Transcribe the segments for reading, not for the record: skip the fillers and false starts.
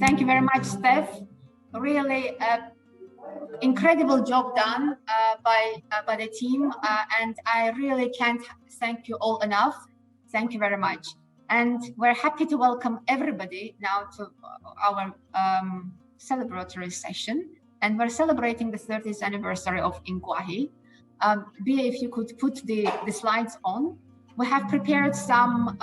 Thank you very much, Steph. Really incredible job done by the team, and I really can't thank you all enough. Thank you very much. And we're happy to welcome everybody now to our celebratory session. And we're celebrating the 30th anniversary of INQAAHE. Bia, if you could put the slides on. We have prepared some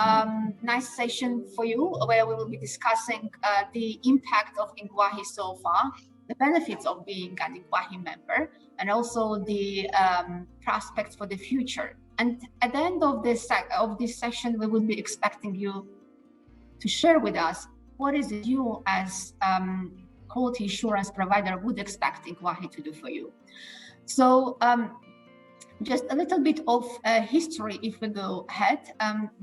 nice session for you where we will be discussing the impact of INQAAHE so far, the benefits of being an INQAAHE member, and also the prospects for the future. And at the end of this session, we will be expecting you to share with us what is it you as quality assurance provider would expect INQAAHE to do for you. So just a little bit of history if we go ahead.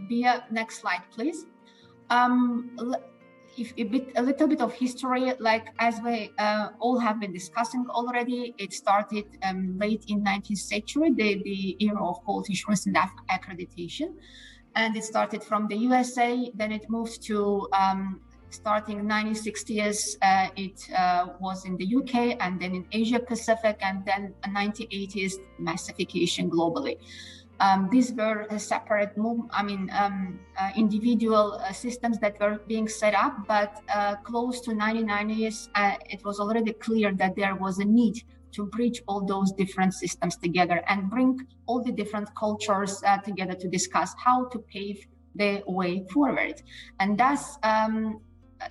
Bia, next slide, please. A little bit of history, like as we all have been discussing already, it started late in 19th century, the era of quality assurance and accreditation. And it started from the USA, then it moved to starting 1960s, it was in the UK and then in Asia Pacific, and then 1980s massification globally. These were separate, individual systems that were being set up, but close to 1990s, it was already clear that there was a need to bridge all those different systems together and bring all the different cultures together to discuss how to pave the way forward. And thus,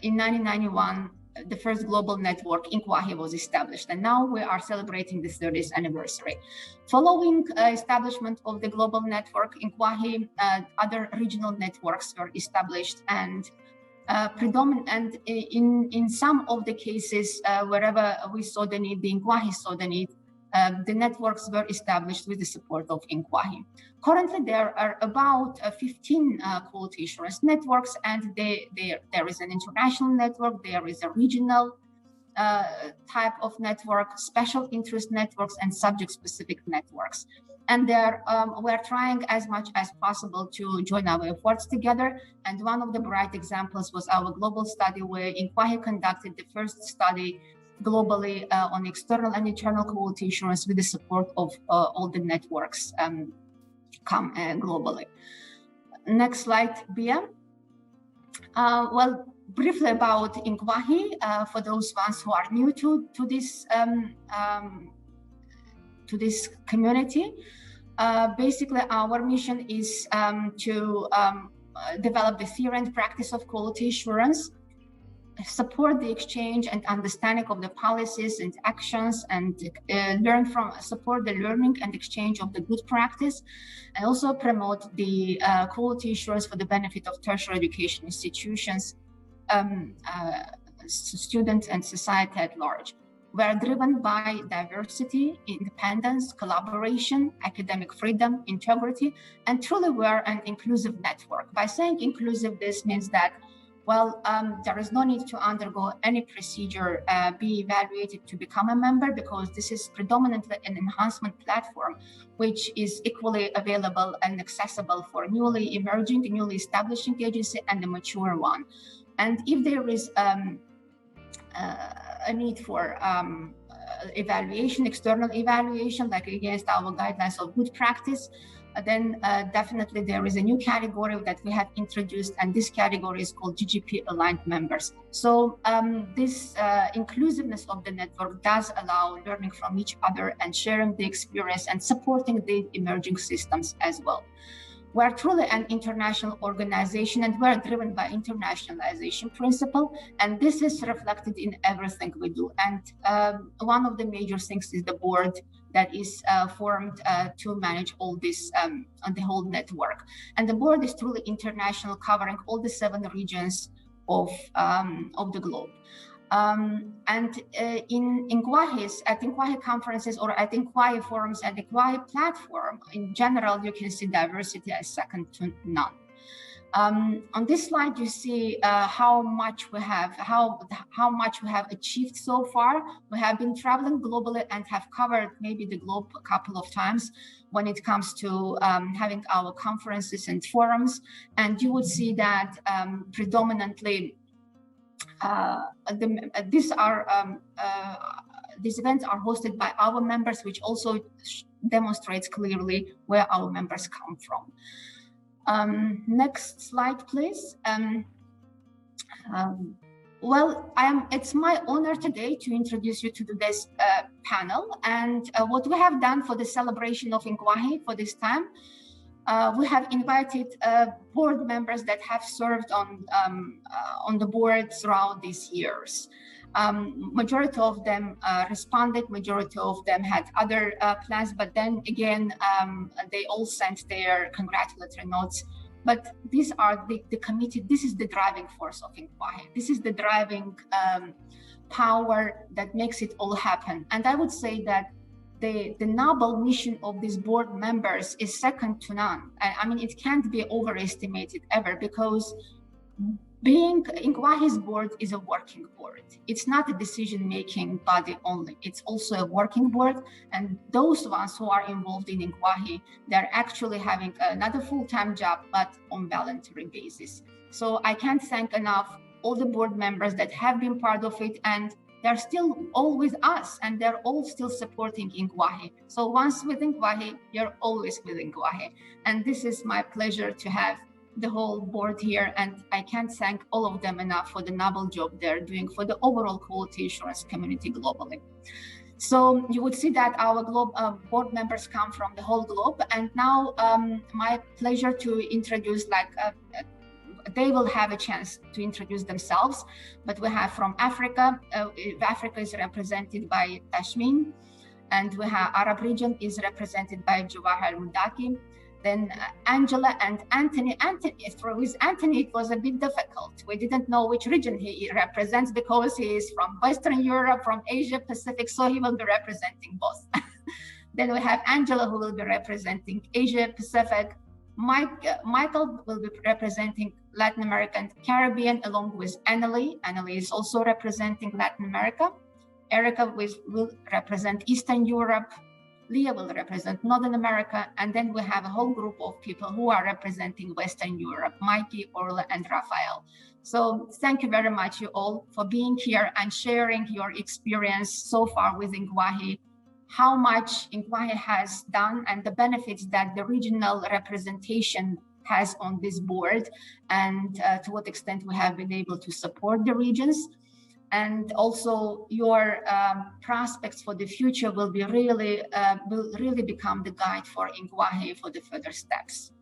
in 1991, the first global network, INQAAHE, was established, and now we are celebrating the 30th anniversary. Following establishment of the global network, INQAAHE, other regional networks were established, and in some of the cases, wherever we saw the need, the INQAAHE saw the need, the networks were established with the support of INQAAHE. Currently, there are about 15 quality assurance networks, and there is an international network, there is a regional type of network, special interest networks, and subject-specific networks. And we're trying as much as possible to join our efforts together. And one of the bright examples was our global study, where INQAAHE conducted the first study globally on external and internal quality assurance with the support of all the networks globally. Next slide, Bia. Well, briefly about INQAAHE, for those ones who are new to this community. Basically, our mission is to develop the theory and practice of quality assurance, support the exchange and understanding of the policies and actions, and support the learning and exchange of the good practice, and also promote the quality assurance for the benefit of tertiary education institutions, students, and society at large. We are driven by diversity, independence, collaboration, academic freedom, integrity, and truly we are an inclusive network. By saying inclusive, this means that, well, there is no need to undergo any procedure, be evaluated to become a member, because this is predominantly an enhancement platform, which is equally available and accessible for newly emerging, newly establishing agency and the mature one. And if there is a need for evaluation, external evaluation, like against our guidelines of good practice, then definitely there is a new category that we have introduced, and this category is called GGP aligned members. So this inclusiveness of the network does allow learning from each other and sharing the experience and supporting the emerging systems as well. We're truly an international organization, and we're driven by internationalization principle, and this is reflected in everything we do. And one of the major things is the board that is formed to manage all this on the whole network. And the board is truly international, covering all the 7 regions of the globe. And in INQAAHE's, at INQAAHE conferences or at INQAAHE forums and INQAAHE platform, in general, you can see diversity as second to none. On this slide, you see how much we have achieved so far. We have been traveling globally and have covered maybe the globe a couple of times when it comes to having our conferences and forums. And you would see that predominantly These events are hosted by our members, which also demonstrates clearly where our members come from. Next slide, please. Well, it's my honor today to introduce you to today's panel. And what we have done for the celebration of INQAAHE for this time, we have invited board members that have served on the board throughout these years. Majority of them responded, majority of them had other plans, but then again, they all sent their congratulatory notes. But these are the committee, this is the driving force of INQAAHE. This is the driving power that makes it all happen. And I would say that the noble mission of these board members is second to none. I mean, it can't be overestimated ever, because being INQAAHE's board is a working board. It's not a decision-making body only. It's also a working board. And those ones who are involved in INQAAHE, they're actually having another full-time job, but on voluntary basis. So I can't thank enough all the board members that have been part of it, and they're still all with us, and they're all still supporting INQAAHE. So once with INQAAHE, you're always with INQAAHE. And this is my pleasure to have the whole board here, and I can't thank all of them enough for the noble job they're doing for the overall quality assurance community globally. So you would see that our board members come from the whole globe, and now my pleasure to introduce, they will have a chance to introduce themselves, but we have from Africa. Africa is represented by Tashmin, and we have Arab region is represented by Jawahar Mudaki. Then Angela and Anthony. With Anthony, it was a bit difficult. We didn't know which region he represents, because he is from Western Europe, from Asia Pacific, so he will be representing both. Then we have Angela, who will be representing Asia Pacific. Michael will be representing Latin America and Caribbean, along with Annalie. Annalie is also representing Latin America. Erica will represent Eastern Europe. Leah will represent Northern America, and then we have a whole group of people who are representing Western Europe, Mikey, Orla, and Raphael. So thank you very much, you all, for being here and sharing your experience so far with INQAAHE, how much INQAAHE has done, and the benefits that the regional representation has on this board, and to what extent we have been able to support the regions. And also your prospects for the future will really become the guide for INQAAHE for the further steps.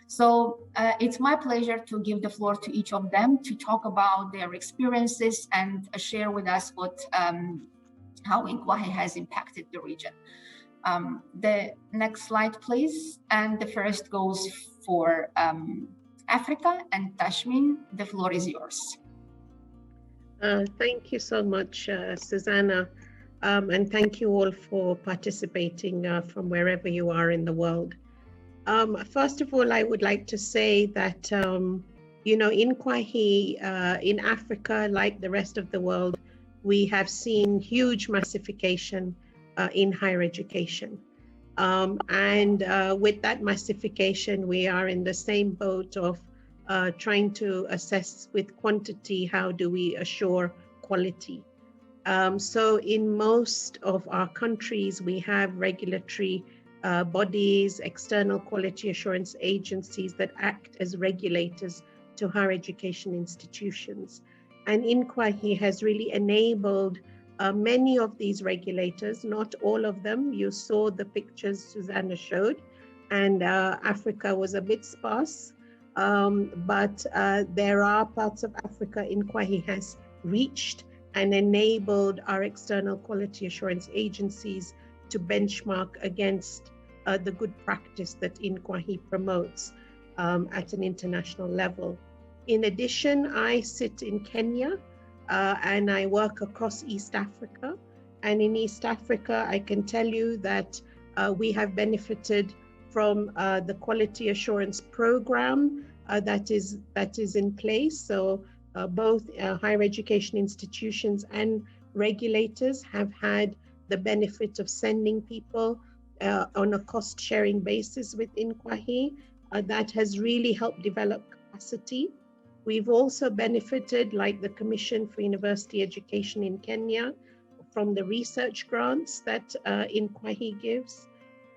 So it's my pleasure to give the floor to each of them to talk about their experiences and share with us how INQAAHE has impacted the region. The next slide, please. And the first goes for Africa, and Tashmin, the floor is yours. Thank you so much, Susanna, and thank you all for participating from wherever you are in the world. First of all, I would like to say that, INQAAHE in Africa, like the rest of the world, we have seen huge massification in higher education. And with that massification, we are in the same boat of trying to assess with quantity, how do we assure quality? So in most of our countries, we have regulatory bodies, external quality assurance agencies that act as regulators to higher education institutions. And INQAAHE has really enabled many of these regulators, not all of them. You saw the pictures Susanna showed, and Africa was a bit sparse. But there are parts of Africa INQAAHE has reached and enabled our external quality assurance agencies to benchmark against the good practice that INQAAHE promotes at an international level. In addition, I sit in Kenya and I work across East Africa. And in East Africa, I can tell you that we have benefited from the quality assurance program that is in place. So both higher education institutions and regulators have had the benefit of sending people on a cost-sharing basis with INQAAHE. That has really helped develop capacity. We've also benefited, like the Commission for University Education in Kenya, from the research grants that INQAAHE gives.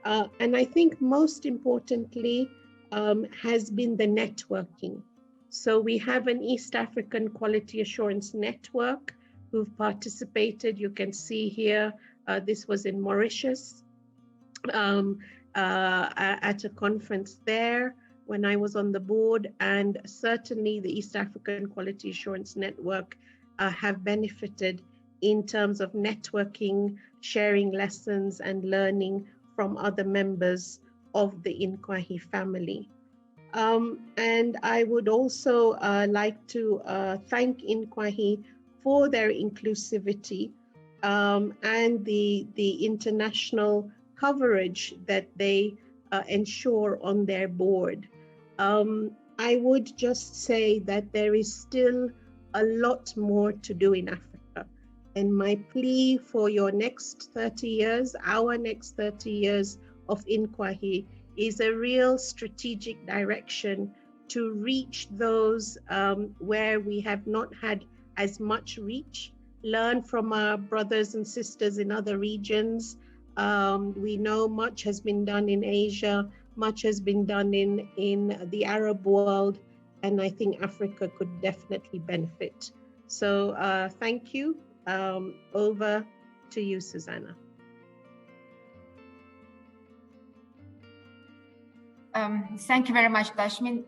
And I think most importantly has been the networking. So we have an East African Quality Assurance Network who've participated. You can see here, this was in Mauritius at a conference there when I was on the board, and certainly the East African Quality Assurance Network have benefited in terms of networking, sharing lessons and learning from other members of the INQAAHE family. And I would also like to thank INQAAHE for their inclusivity and the international coverage that they ensure on their board. I would just say that there is still a lot more to do in Africa. And my plea for your next 30 years, our next 30 years of INQAAHE, is a real strategic direction to reach those where we have not had as much reach, learn from our brothers and sisters in other regions. We know much has been done in Asia, much has been done in the Arab world, and I think Africa could definitely benefit. So thank you. Over to you, Susanna. Thank you very much, Dashmin.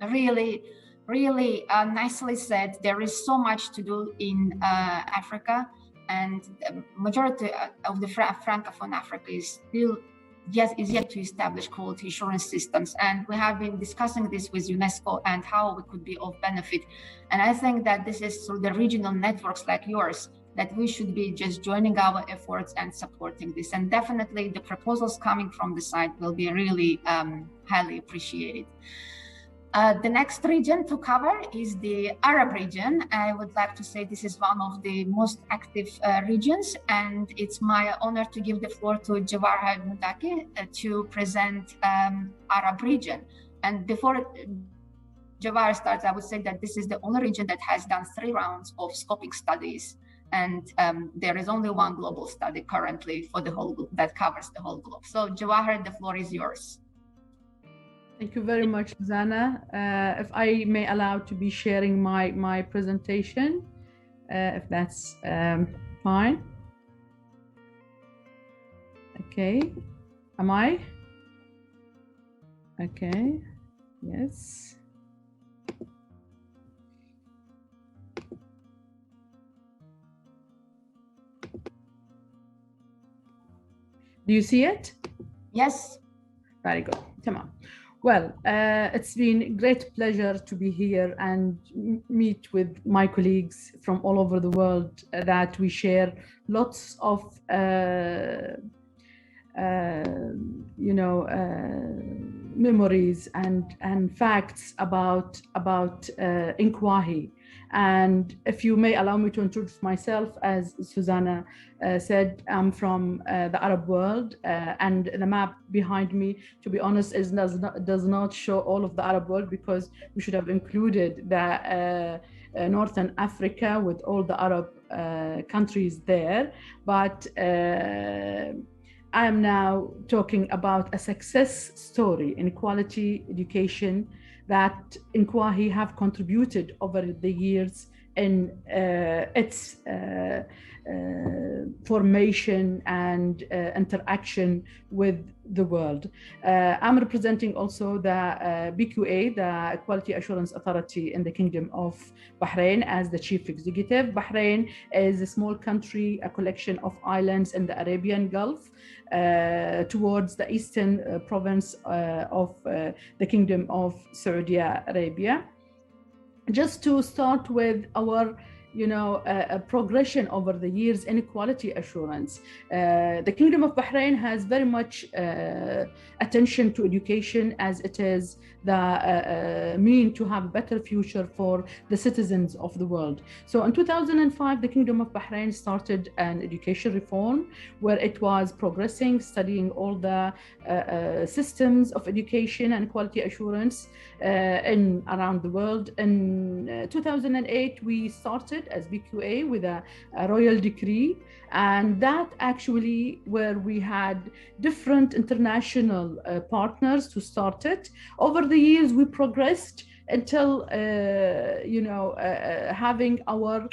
Really nicely said. There is so much to do in Africa, and the majority of the Francophone Africa is still yet to establish quality assurance systems. And we have been discussing this with UNESCO and how we could be of benefit. And I think that this is through the regional networks like yours that we should be just joining our efforts and supporting this. And definitely the proposals coming from the side will be really highly appreciated. The next region to cover is the Arab region. I would like to say this is one of the most active regions, and it's my honor to give the floor to Jawahar Mudaki to present Arab region. And before Jawahar starts, I would say that this is the only region that has done 3 rounds of scoping studies, and there is only one global study currently for the whole that covers the whole globe. So Jawahar, the floor is yours. Thank you very much, Zana. If I may allow to be sharing my presentation, if that's fine. Okay, am I? Okay, yes. Do you see it? Yes. Very good. Tamam. Well, it's been a great pleasure to be here and meet with my colleagues from all over the world that we share lots of, memories and facts about INQAAHE. And if you may allow me to introduce myself, as Susanna said, I'm from the Arab world, and the map behind me, to be honest, does not show all of the Arab world, because we should have included the Northern Africa with all the Arab countries there. But I am now talking about a success story in quality education that INQAAHE have contributed over the years in its formation and interaction with the world. I'm representing also the BQA, the Quality Assurance Authority in the Kingdom of Bahrain, as the Chief Executive. Bahrain is a small country, a collection of islands in the Arabian Gulf, towards the eastern province of the Kingdom of Saudi Arabia. Just to start with our a progression over the years in quality assurance. The Kingdom of Bahrain has very much attention to education, as it is the mean to have a better future for the citizens of the world. So in 2005, the Kingdom of Bahrain started an education reform where it was progressing, studying all the systems of education and quality assurance in around the world. In 2008, we started as BQA with a royal decree, and that actually where we had different international partners to start it. Over the years, we progressed until having our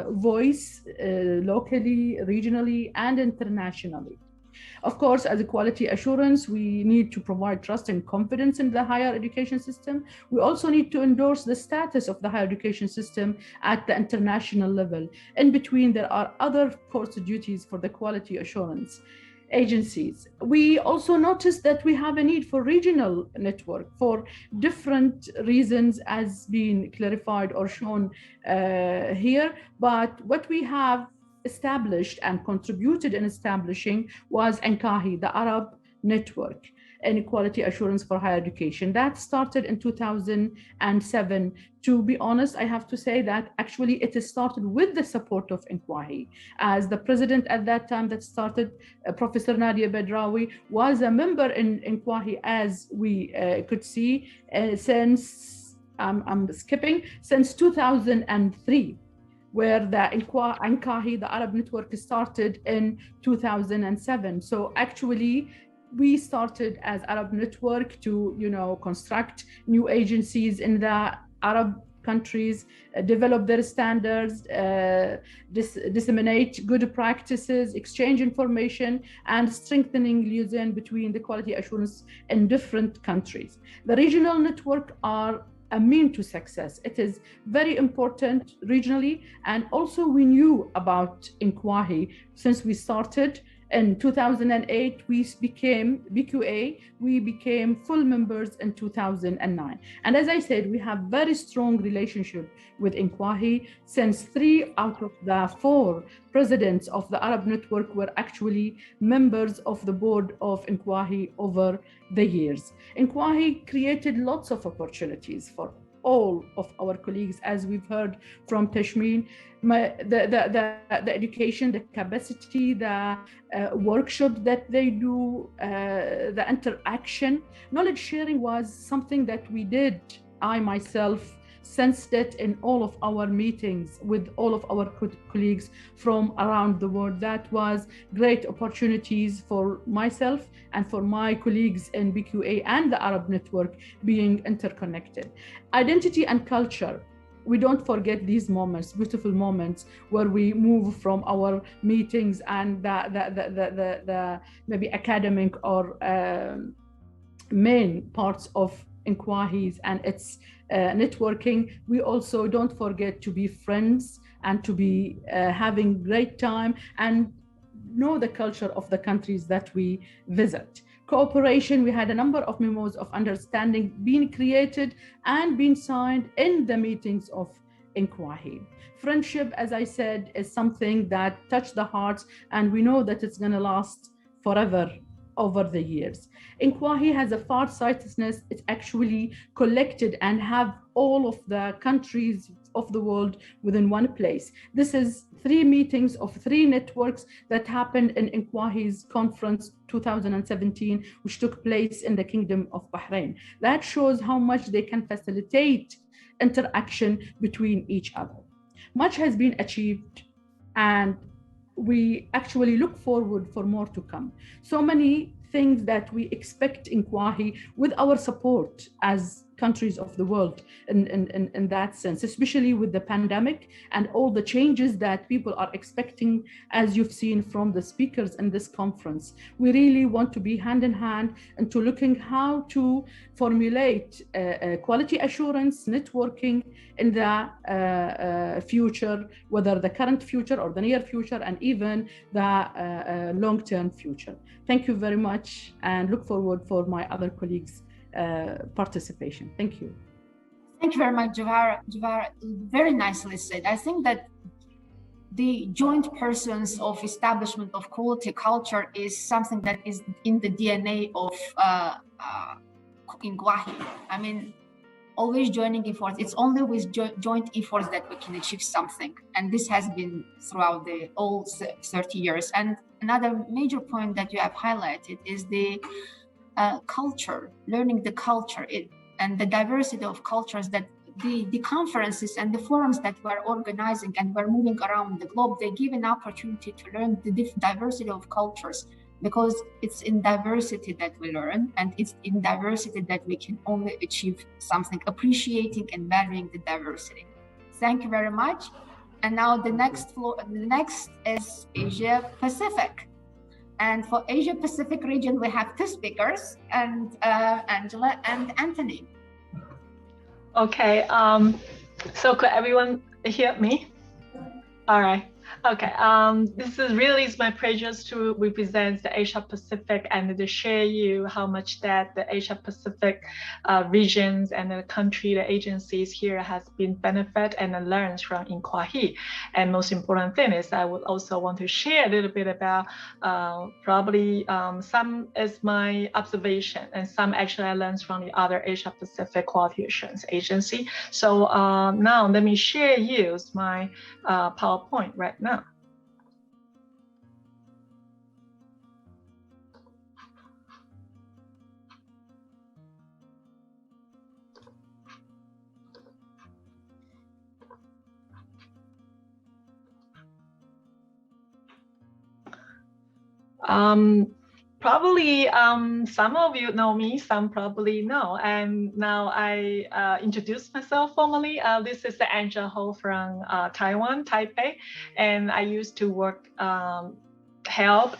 voice locally, regionally, and internationally. Of course, as a quality assurance, we need to provide trust and confidence in the higher education system. We also need to endorse the status of the higher education system at the international level. In between, there are other course duties for the quality assurance agencies. We also noticed that we have a need for regional network for different reasons, as being clarified or shown here. But what we have established and contributed in establishing was INQAAHE, the Arab Network in Quality Assurance for Higher Education. That started in 2007. To be honest, I have to say that actually it started with the support of INQAAHE, as the president at that time that started, Professor Nadia Bedrawi, was a member in INQAAHE, as we could see since, since 2003. Where the INQAAHE, the Arab Network, started in 2007. So actually, we started as Arab Network to, construct new agencies in the Arab countries, develop their standards, disseminate good practices, exchange information, and strengthening liaison between the quality assurance in different countries. The regional network are a mean to success. It is very important regionally, and also we knew about INQAAHE since we started. In 2008, we became BQA. We became full members in 2009. And as I said, we have very strong relationship with INQAAHE, since 3 out of the 4 presidents of the Arab Network were actually members of the board of INQAAHE over the years. INQAAHE created lots of opportunities for all of our colleagues, as we've heard from Tashmeen. The education, the capacity, the workshops that they do, the interaction, knowledge sharing was something that we did. I myself sensed it in all of our meetings with all of our colleagues from around the world. That was great opportunities for myself and for my colleagues in BQA and the Arab Network being interconnected. Identity and culture. We don't forget these moments, beautiful moments, where we move from our meetings and the maybe academic or main parts of INQAAHE's and its networking. We also don't forget to be friends and to be having great time and know the culture of the countries that we visit. Cooperation, we had a number of memos of understanding being created and being signed in the meetings of INQAAHE. Friendship, as I said, is something that touched the hearts, and we know that it's going to last forever over the years. INQAAHE has a far-sightedness. It's actually collected and have all of the countries of the world within one place. This is 3 meetings of 3 networks that happened in INQAAHE's conference 2017, which took place in the Kingdom of Bahrain. That shows how much they can facilitate interaction between each other. Much has been achieved, and we actually look forward for more to come. So many things that we expect INQAAHE with our support as countries of the world in that sense, especially with the pandemic and all the changes that people are expecting, as you've seen from the speakers in this conference. We really want to be hand in hand into looking how to formulate quality assurance networking in the future, whether the current future or the near future, and even the long-term future. Thank you very much, and look forward for my other colleagues' participation. Thank you. Thank you very much, Jawahar. Jawahar, very nicely said. I think that the joint persons of establishment of quality culture is something that is in the DNA of INQAAHE. I mean, always joining efforts. It's only with joint efforts that we can achieve something. And this has been throughout the all 30 years. And another major point that you have highlighted is the culture, learning the culture and the diversity of cultures that the conferences and the forums that we're organizing and we're moving around the globe, they give an opportunity to learn the diversity of cultures, because it's in diversity that we learn, and it's in diversity that we can only achieve something, appreciating and valuing the diversity. Thank you very much. And now the next is Asia Pacific. And for Asia Pacific region, we have two speakers, and Angela and Anthony. Okay, so could everyone hear me? All right. Okay, this is really my pleasure to represent the Asia Pacific and to share you how much that the Asia Pacific regions and the country, the agencies here has been benefit and learned from INQAAHE. And most important thing is I would also want to share a little bit about probably some is my observation and some actually I learned from the other Asia Pacific Quality Assurance Agency. So now let me share you my PowerPoint right now. Probably some of you know me, some probably know. And now I introduce myself formally. This is Angela Ho from Taiwan, Taipei, and I used to work help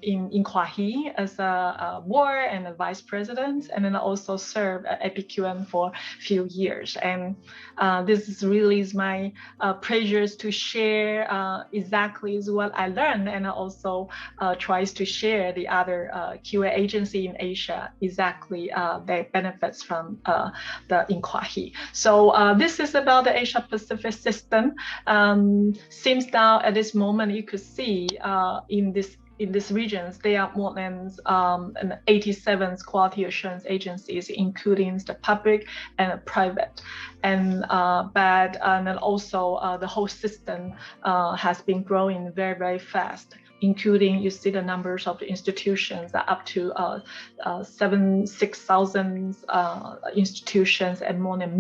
in INQAAHE as a board and a vice president, and then I also served at APQM for a few years. And this is really my pleasure to share exactly what I learned, and I also tries to share the other QA agency in Asia exactly that benefits from the INQAAHE. So this is about the Asia Pacific system. Seems now at this moment you could see in these regions, there are more than 87 quality assurance agencies, including the public and private. And then also the whole system has been growing very, very fast, including you see the numbers of the institutions are up to 6,000 institutions and more than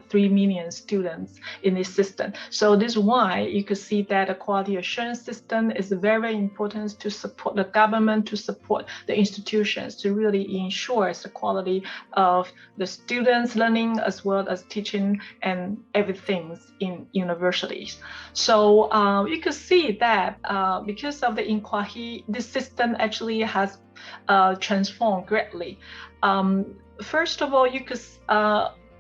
3 million students in this system. So this is why you could see that the quality assurance system is very, very important to support the government, to support the institutions, to really ensure the quality of the students' learning as well as teaching and everything in universities. So you could see that because of the INQAAHE, this system actually has transformed greatly. First of all, you could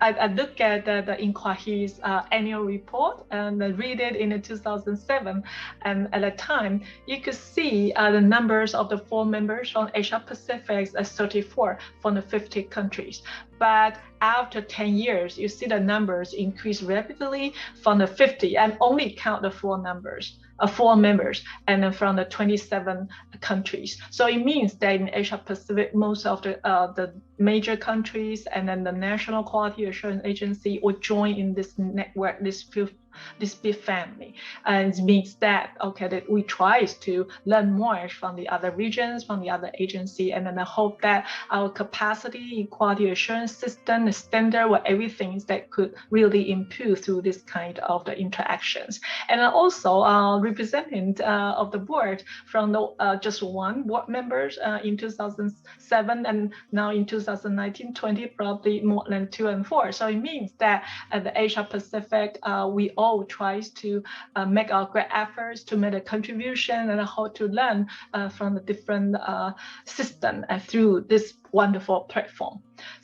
I look at the INQAAHE's annual report and read it in 2007, and at that time you could see the numbers of the 4 members from Asia Pacific as 34 from the 50 countries. But after 10 years, you see the numbers increase rapidly from the 50 and only count the 4 members, and then from the 27 countries. So it means that in Asia Pacific, most of the major countries and then the National Quality Assurance Agency will join in this network, this big family. And it means that, okay, that we try to learn more from the other regions, from the other agency, and then I hope that our capacity in quality assurance system, the standard, or everything that could really improve through this kind of the interactions. And also representing of the board from the just 1 board members in 2007, and now in 2019-20, probably more than 2 and 4. So it means that at the Asia Pacific, we all tries to make our great efforts to make a contribution and how to learn from the different system through this wonderful platform.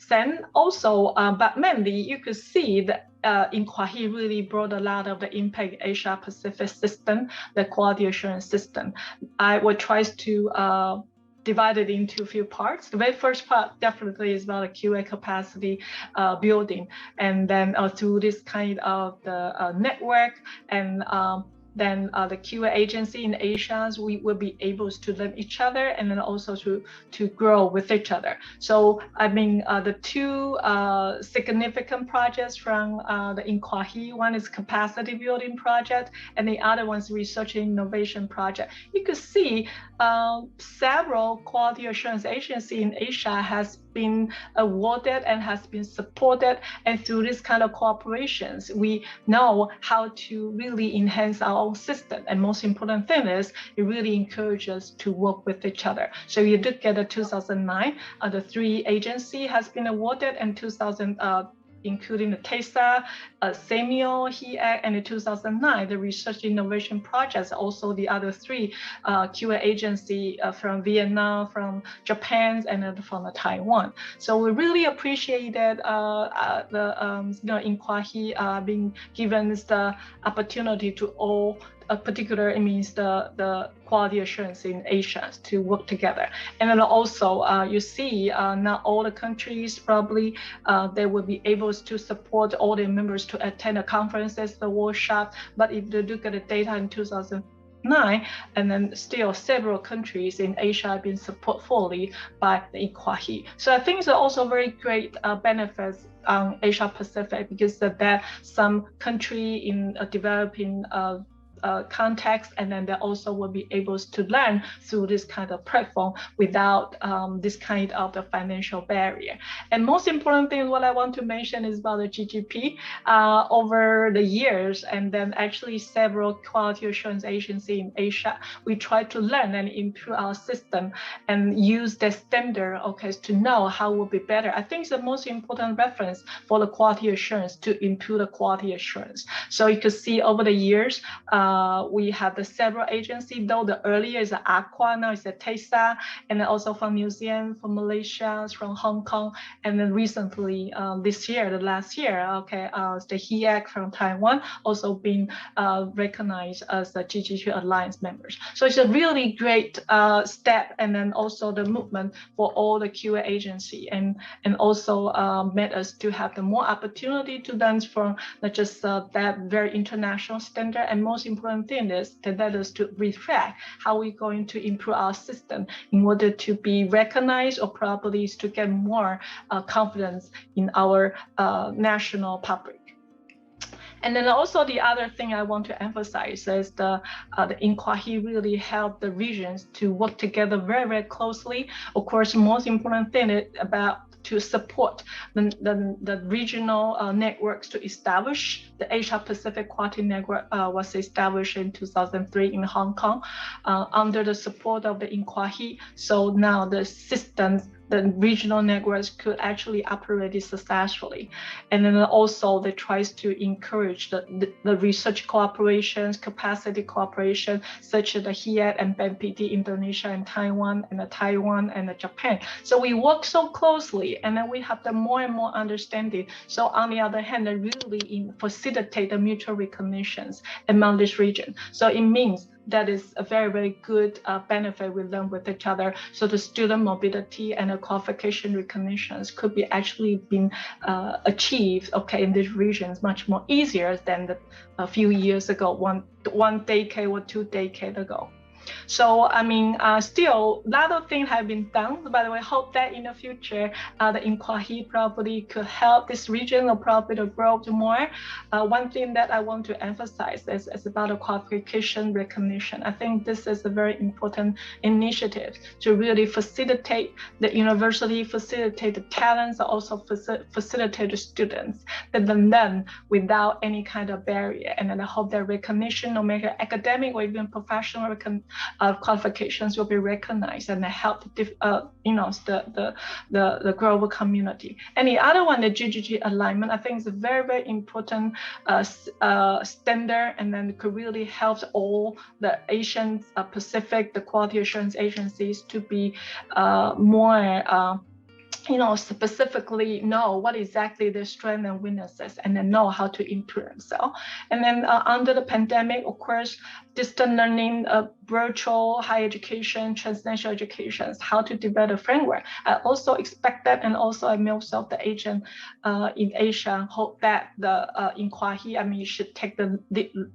Then also, but mainly you could see that INQAAHE really brought a lot of the impact Asia Pacific system, the quality assurance system. I would try to divided into a few parts. The very first part definitely is about the QA capacity building, and then through this kind of the network and then the QA agency in Asia, we will be able to learn each other and then also to grow with each other. So I mean, the two significant projects from the INQAAHE, one is capacity building project, and the other one is research and innovation project. You could see several quality assurance agencies in Asia has been awarded and has been supported, and through this kind of cooperations, we know how to really enhance our own system. And most important thing is it really encourages us to work with each other. So you look at the 2009, the 3 agencies has been awarded, and 2000. Including the TESA, SEMIO, HEAC, and in 2009, the Research Innovation Projects, also the other 3 QA agency from Vietnam, from Japan, and then from Taiwan. So we really appreciated the INQAAHE being given the opportunity to all particular, it means the quality assurance in Asia to work together. And then also you see not all the countries probably they will be able to support all their members to attend the conferences, the workshop. But if you look at the data in 2009, and then still several countries in Asia have been supported fully by the INQAAHE. So I think it's also very great benefits on Asia Pacific, because that some country in developing context, and then they also will be able to learn through this kind of platform without this kind of the financial barrier. And most important thing, what I want to mention is about the GGP. Over the years, and then actually several quality assurance agencies in Asia, we try to learn and improve our system and use the standard, okay, to know how will be better. I think it's the most important reference for the quality assurance to improve the quality assurance. So you can see over the years, we have the several agencies, though the earlier is Aqua, now it's a TESA, and then also from New Zealand, from Malaysia, from Hong Kong, and then recently this year, the last year, okay, the HEAC from Taiwan also been recognized as the GGP Alliance members. So it's a really great step, and then also the movement for all the QA agency, and also made us to have the more opportunity to learn from not just that very international standard, and most important thing is to let us to reflect how we're going to improve our system in order to be recognized, or probably to get more confidence in our national public. And then also the other thing I want to emphasize is the INQAAHE really helped the regions to work together very, very closely. Of course, most important thing is about to support the regional networks to establish. The Asia Pacific Quality Network was established in 2003 in Hong Kong under the support of the INQAAHE. So now the systems, the regional networks could actually operate it successfully. And then also they tries to encourage the research cooperations, capacity cooperation, such as the HEAC and BNPT, Indonesia and Taiwan, and the Japan. So we work so closely, and then we have the more and more understanding. So on the other hand, they really facilitate the mutual recognitions among this region. So it means that is a very, very good benefit we learn with each other. So the student mobility and the qualification recognitions could be actually been achieved, okay, in these regions much more easier than a few years ago, one decade or 2 decades ago. So, I mean, still, a lot of things have been done, but I hope that in the future, the INQAAHE probably could help this region or probably to grow more. One thing that I want to emphasize is about the qualification recognition. I think this is a very important initiative to really facilitate the university, facilitate the talents, also facilitate the students that learn without any kind of barrier. And then I hope that recognition, no matter academic or even professional qualifications, will be recognized and help the global community. And the other one, the GGG alignment, I think is a very, very important standard, and then could really help all the Asian Pacific, the quality assurance agencies to be more specifically know what exactly their strengths and weaknesses, and then know how to improve themselves. And then under the pandemic, of course, distant learning, virtual higher education, transnational education, how to develop a framework. I also expect that, and also I myself, the agent in Asia, hope that the INQAAHE, I mean, should take the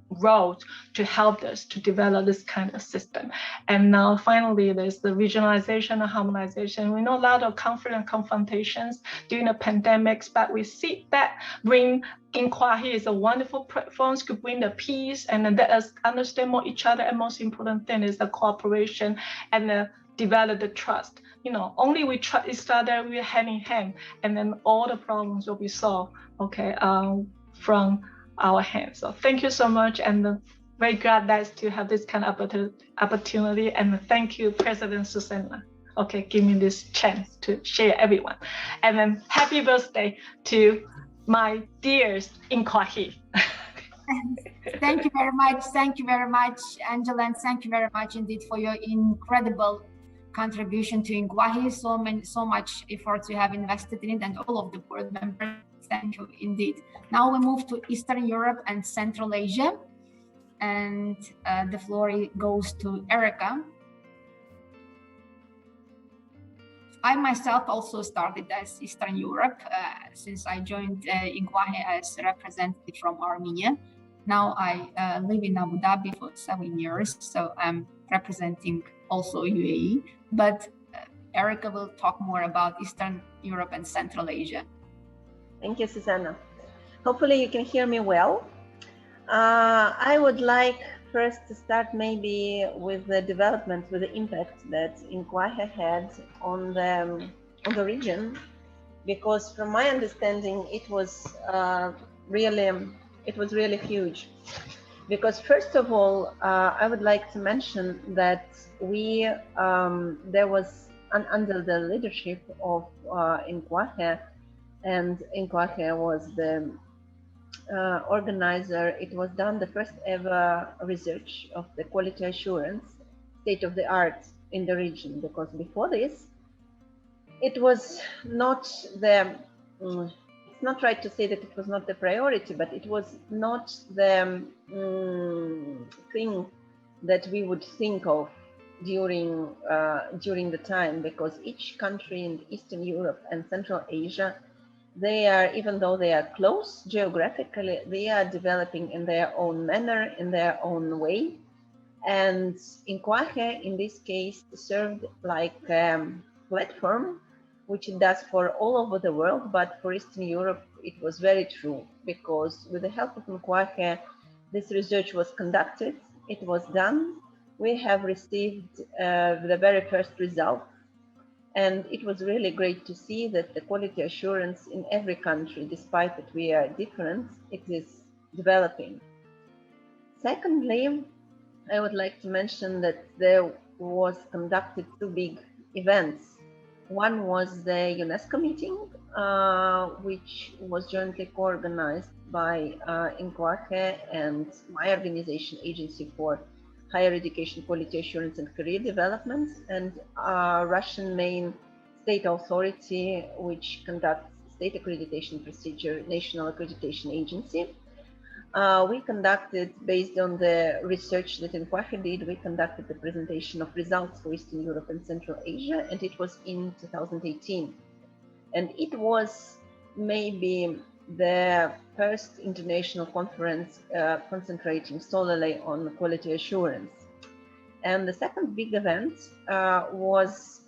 road to help us to develop this kind of system. And now finally, there's the regionalization and harmonization. We know a lot of conflict and confrontations during the pandemics, but we see that bring INQAAHE is a wonderful platform to bring the peace and then let us understand more each other. And most important thing is the cooperation and develop the trust. You know, only we trust each other, we're hand in hand, and then all the problems will be solved, okay, from our hands. So thank you so much, and very glad that to have this kind of opportunity. And thank you, President Susanna. Okay, give me this chance to share everyone. And then happy birthday to my dearest INQAAHE. Thank you very much. Thank you very much, Angela, and thank you very much indeed for your incredible contribution to INQAAHE. So much effort you have invested in it, and all of the board members. Thank you indeed. Now we move to Eastern Europe and Central Asia, and the floor goes to Erica. I myself also started as Eastern Europe since I joined INQAAHE as representative from Armenia. Now I live in Abu Dhabi for 7 years, so I'm representing also UAE. But Erica will talk more about Eastern Europe and Central Asia. Thank you, Susanna. Hopefully you can hear me well. I would like first to start maybe with the development, with the impact that INQAAHE had on the region, because from my understanding, it was really huge. Because first of all, I would like to mention that there was under the leadership of INQAAHE, and INQAAHE was the organizer. It was done the first ever research of the quality assurance, state of the art in the region, because before this, it was not the, it's not right to say that it was not the priority, but it was not the thing that we would think of during the time, because each country in Eastern Europe and Central Asia, they are, even though they are close geographically, they are developing in their own manner, in their own way. And INQAAHE, in this case, served like a platform, which it does for all over the world, but for Eastern Europe, it was very true, because with the help of INQAAHE, this research was conducted, it was done. We have received the very first result. And it was really great to see that the quality assurance in every country, despite that we are different, it is developing. Secondly, I would like to mention that there was conducted 2 big events. One was the UNESCO meeting, which was jointly co-organized by INQAAHE and my organization, Agency for Higher Education Quality Assurance and Career Development, and Russian main state authority, which conducts state accreditation procedure, National Accreditation Agency. We conducted, based on the research that INQAAHE did, we conducted the presentation of results for Eastern Europe and Central Asia, and it was in 2018. And it was maybe the first international conference concentrating solely on quality assurance. And the second big event was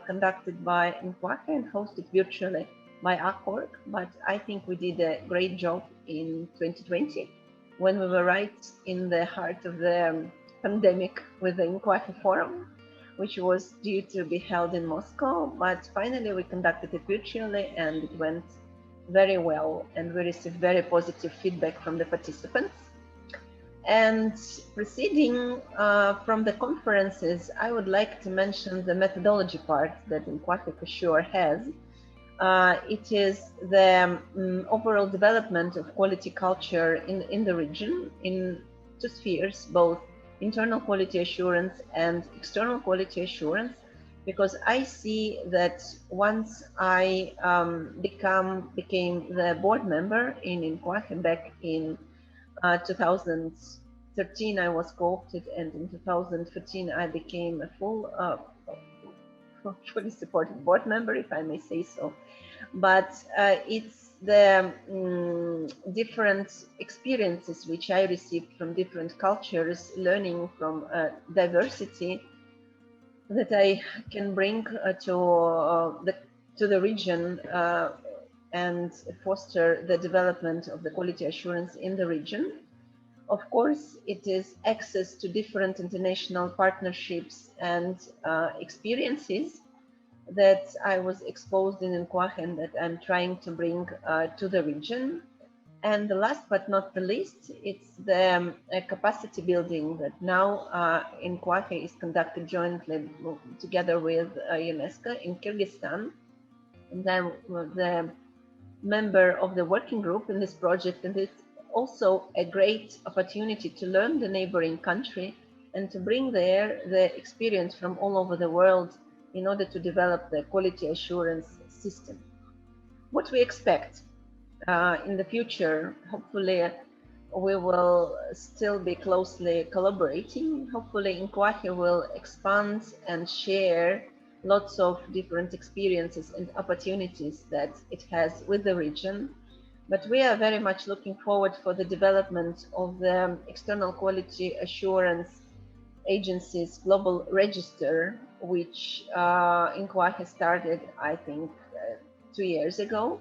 conducted by INQAAHE and hosted virtually by ACORG, but I think we did a great job in 2020 when we were right in the heart of the pandemic with the INQAAHE Forum, which was due to be held in Moscow, but finally we conducted it virtually and it went very well, and we received very positive feedback from the participants. And proceeding from the conferences, I would like to mention the methodology part that INQAAHE for sure has. It is the overall development of quality culture in the region in 2 spheres, both internal quality assurance and external quality assurance, because I see that once I became the board member in INQAAHE back in 2000, 2013 I was co-opted, and in 2015 I became a fully supported board member, if I may say so. But it's the different experiences which I received from different cultures, learning from diversity, that I can bring to the region and foster the development of the quality assurance in the region. Of course, it is access to different international partnerships and experiences that I was exposed in INQAAHE and that I'm trying to bring to the region. And the last but not the least, it's the capacity building that now INQAAHE is conducted jointly together with UNESCO in Kyrgyzstan. And I'm the member of the working group in this project, and it's also a great opportunity to learn the neighboring country and to bring there the experience from all over the world in order to develop the quality assurance system. What we expect in the future, hopefully we will still be closely collaborating. Hopefully INQAAHE will expand and share lots of different experiences and opportunities that it has with the region. But we are very much looking forward for the development of the external quality assurance agency's global register, which INQAAHE started, I think, 2 years ago.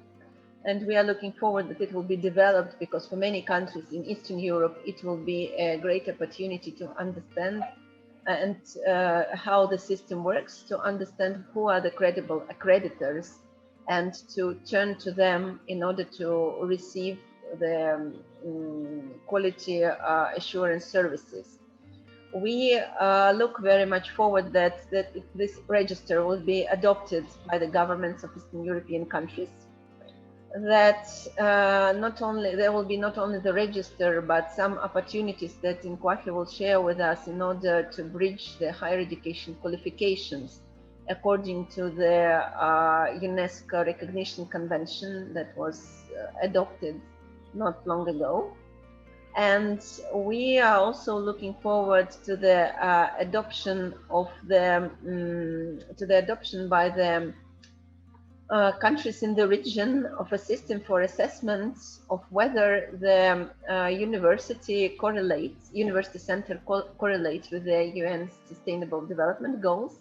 And we are looking forward that it will be developed, because for many countries in Eastern Europe, it will be a great opportunity to understand and how the system works, to understand who are the credible accreditors, and to turn to them in order to receive the quality assurance services. We look very much forward that this register will be adopted by the governments of Eastern European countries, that there will be not only the register, but some opportunities that INQAAHE will share with us in order to bridge the higher education qualifications according to the UNESCO Recognition Convention that was adopted not long ago. And we are also looking forward to the adoption by the countries in the region of a system for assessment of whether the university center correlates with the UN Sustainable Development Goals.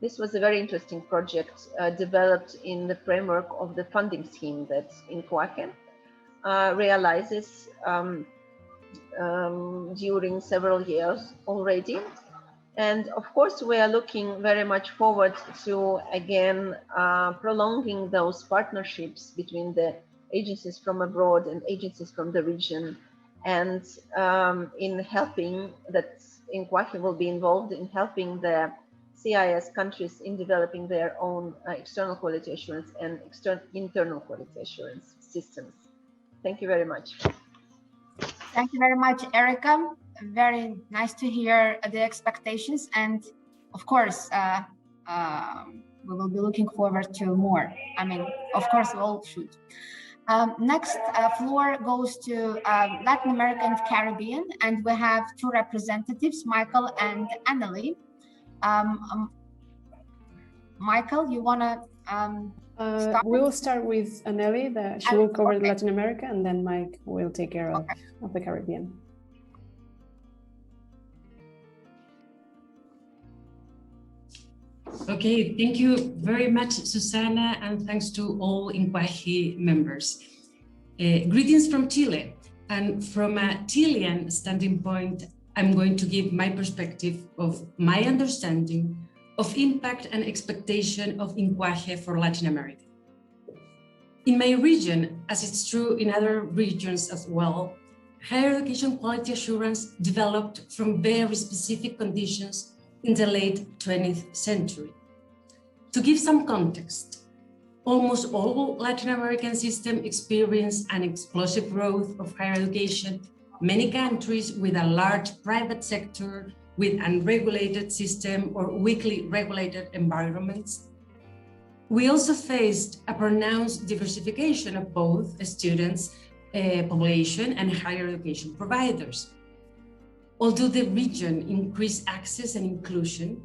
This was a very interesting project developed in the framework of the funding scheme that INQAAHE realizes during several years already. And of course, we are looking very much forward to, again, prolonging those partnerships between the agencies from abroad and agencies from the region, and in helping that INQAAHE will be involved in helping the CIS countries in developing their own external quality assurance and internal quality assurance systems. We very much. Thank you very much, Erica. Very nice to hear the expectations, and of course, we will be looking forward to more. I mean, of course, we all should. Next, floor goes to Latin America and Caribbean, and we have two representatives, Michael and Annalie. Michael, you want to start? We will start with Annalie. She will cover Latin America, and then Mike will take care of the Caribbean. Okay, thank you very much, Susanna, and thanks to all INQAAHE members. Greetings from Chile, and from a Chilean standing point, I'm going to give my perspective of my understanding of impact and expectation of INQAAHE for Latin America. In my region, as it's true in other regions as well, higher education quality assurance developed from very specific conditions in the late 20th century. To give some context, almost all Latin American systems experience an explosive growth of higher education, many countries with a large private sector, with unregulated system or weakly regulated environments. We also faced a pronounced diversification of both students, population, and higher education providers. Although the region increased access and inclusion,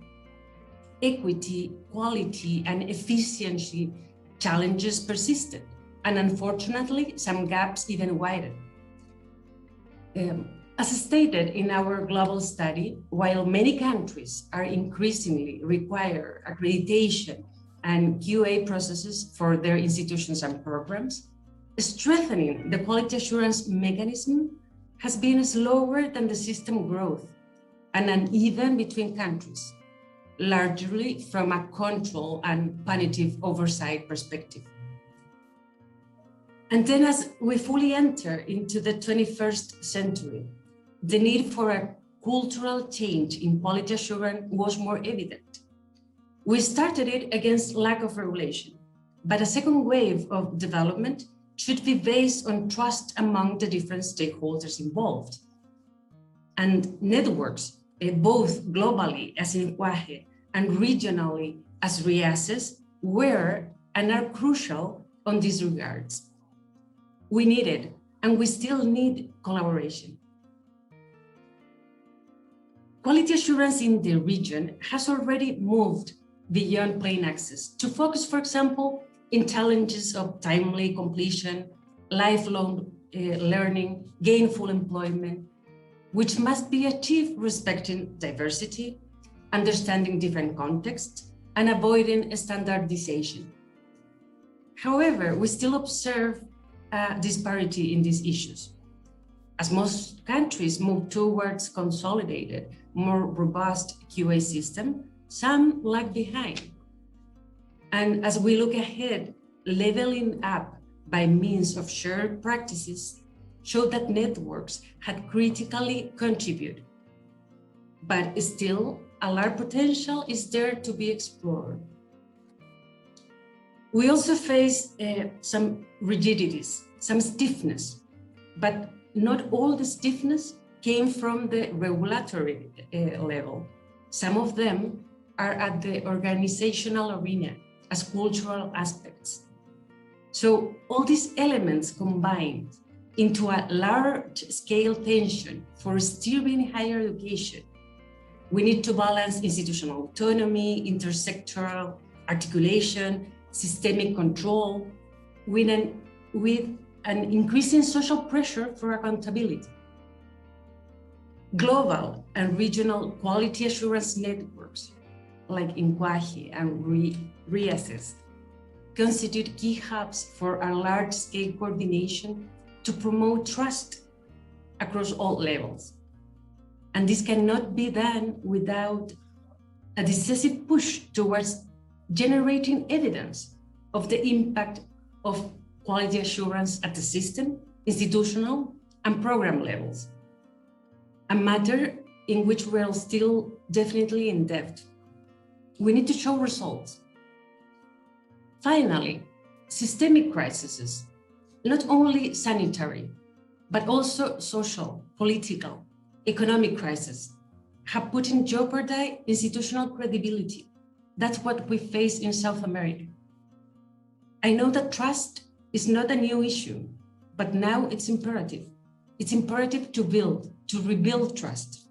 equity, quality, and efficiency challenges persisted, and unfortunately, some gaps even widened. As stated in our global study, while many countries are increasingly require accreditation and QA processes for their institutions and programs, strengthening the quality assurance mechanism has been slower than the system growth and uneven between countries, largely from a control and punitive oversight perspective. And then as we fully enter into the 21st century, the need for a cultural change in quality assurance was more evident. We started it against lack of regulation, but a second wave of development should be based on trust among the different stakeholders involved. And networks, both globally as INQAAHE and regionally as RIASES, were and are crucial on these regards. We needed, and we still need, collaboration. Quality assurance in the region has already moved beyond plain access to focus, for example, in challenges of timely completion, lifelong learning, gainful employment, which must be achieved respecting diversity, understanding different contexts, and avoiding standardization. However, we still observe a disparity in these issues. As most countries move towards consolidated, more robust QA system, some lag behind. And as we look ahead, leveling up by means of shared practices show that networks had critically contributed. But still, a large potential is there to be explored. We also face some rigidities, some stiffness, but not all the stiffness came from the regulatory level. Some of them are at the organizational arena as cultural aspects. So all these elements combined into a large-scale tension for steering higher education. We need to balance institutional autonomy, intersectoral articulation, systemic control, with an increasing social pressure for accountability. Global and regional quality assurance networks, like INQAAHE and RIASES, constitute key hubs for a large-scale coordination to promote trust across all levels. And this cannot be done without a decisive push towards generating evidence of the impact of quality assurance at the system, institutional, and program levels, a matter in which we're still definitely in depth. We need to show results. Finally, systemic crises, not only sanitary, but also social, political, economic crises, have put in jeopardy institutional credibility. That's what we face in South America. I know that trust is not a new issue, but now it's imperative. It's imperative to rebuild trust.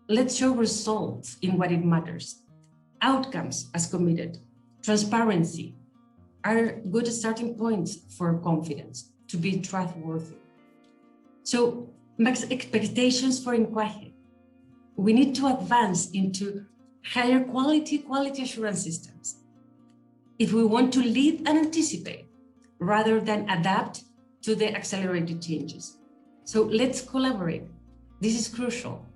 Let's show results in what it matters. Outcomes as committed, transparency are good starting points for confidence to be trustworthy. So, max expectations for INQAAHE. We need to advance into higher quality assurance systems if we want to lead and anticipate rather than adapt to the accelerated changes. So let's collaborate. This is crucial.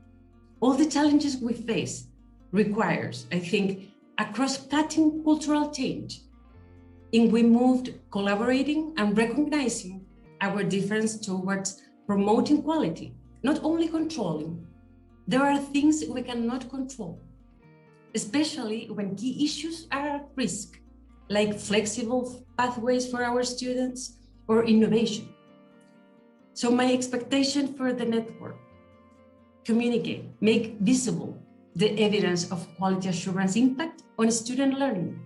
All the challenges we face requires, I think, a cross-cutting cultural change in we moved collaborating and recognizing our difference towards promoting quality, not only controlling. There are things we cannot control, especially when key issues are at risk, like flexible pathways for our students or innovation. So my expectation for the network: communicate, make visible the evidence of quality assurance impact on student learning.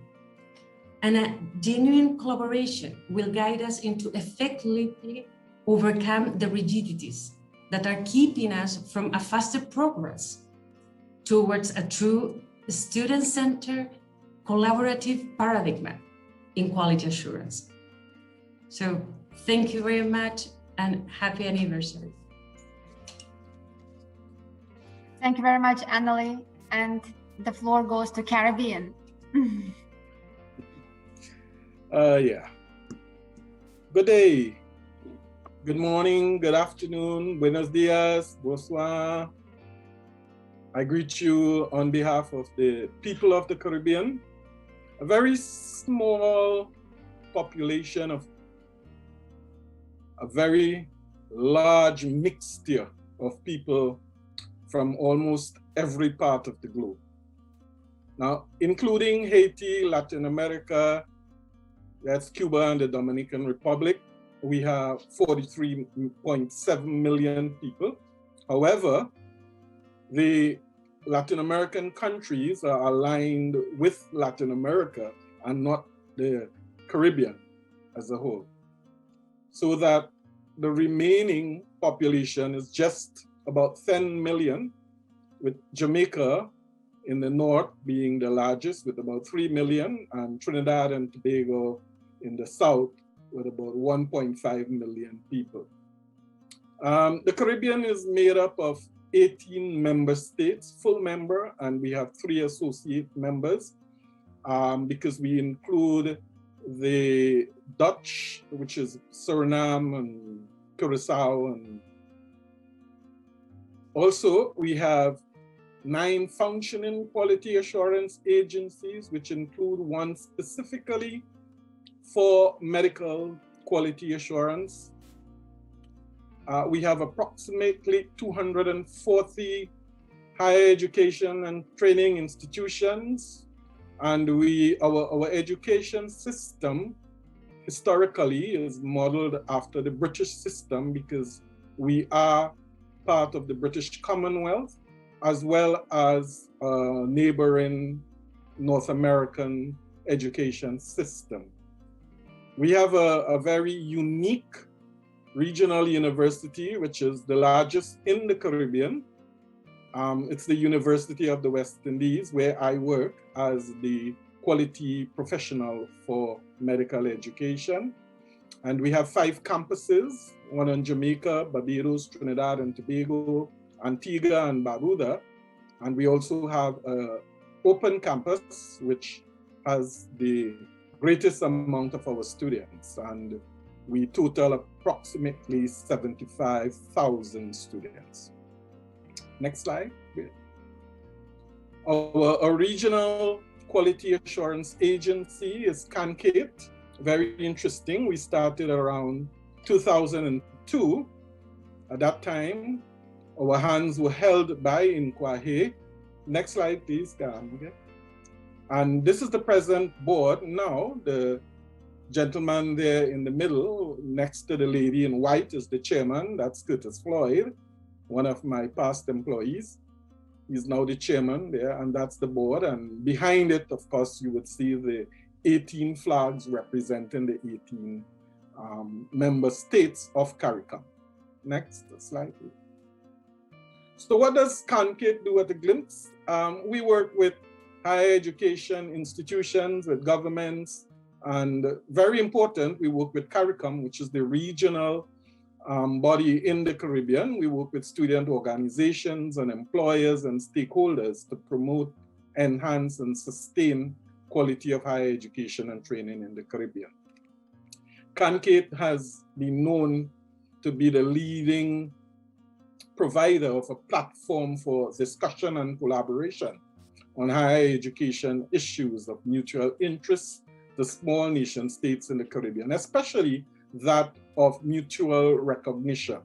And a genuine collaboration will guide us into effectively overcome the rigidities that are keeping us from a faster progress towards a true student-centered collaborative paradigm in quality assurance. So thank you very much and happy anniversary. Thank you very much, Annalie. And the floor goes to Caribbean. Yeah. Good day, good morning, good afternoon, buenos dias, bonsoir. I greet you on behalf of the people of the Caribbean, a very small population of a very large mixture of people from almost every part of the globe. Now, including Haiti, Latin America, that's Cuba and the Dominican Republic, we have 43.7 million people. However, the Latin American countries are aligned with Latin America and not the Caribbean as a whole. So that the remaining population is just about 10 million, with Jamaica in the north being the largest with about 3 million, and Trinidad and Tobago in the south with about 1.5 million people. The Caribbean is made up of 18 member states, full member, and we have 3 associate members because we include the Dutch, which is Suriname and Curacao, and also we have 9 functioning quality assurance agencies, which include one specifically for medical quality assurance. We have approximately 240 higher education and training institutions, and our education system historically is modeled after the British system because we are part of the British Commonwealth, as well as a neighboring North American education system. We have a very unique regional university, which is the largest in the Caribbean. It's the University of the West Indies, where I work as the quality professional for medical education. And we have 5 campuses, one in Jamaica, Barbados, Trinidad and Tobago, Antigua and Barbuda. And we also have an open campus, which has the greatest amount of our students. And we total approximately 75,000 students. Next slide. Our regional quality assurance agency is CANCATE. Very interesting. We started around 2002. At that time, our hands were held by INQAAHE. Next slide, please. And this is the present board now. The gentleman there in the middle, next to the lady in white, is the chairman. That's Curtis Floyd, one of my past employees. He's now the chairman there, and that's the board. And behind it, of course, you would see the 18 flags representing the 18 member states of CARICOM. Next slide, please. So what does CANCATE do at a glimpse? We work with higher education institutions, with governments, and very important, we work with CARICOM, which is the regional body in the Caribbean. We work with student organizations and employers and stakeholders to promote, enhance, and sustain quality of higher education and training in the Caribbean. CANCATE has been known to be the leading provider of a platform for discussion and collaboration on higher education issues of mutual interest to small nation states in the Caribbean, especially that of mutual recognition.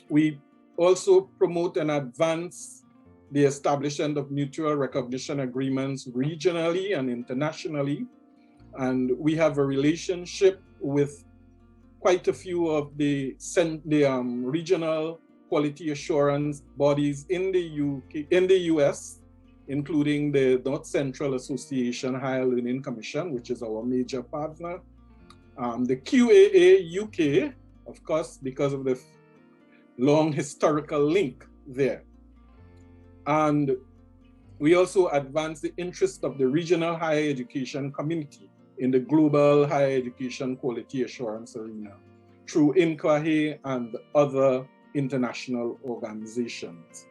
We also promote and advance the establishment of mutual recognition agreements regionally and internationally. And we have a relationship with quite a few of the regional quality assurance bodies in the US, including the North Central Association Higher Learning Commission, which is our major partner. The QAA UK, of course, because of the long historical link there. And we also advance the interest of the regional higher education community in the global higher education quality assurance arena through INQAAHE and other international organizations.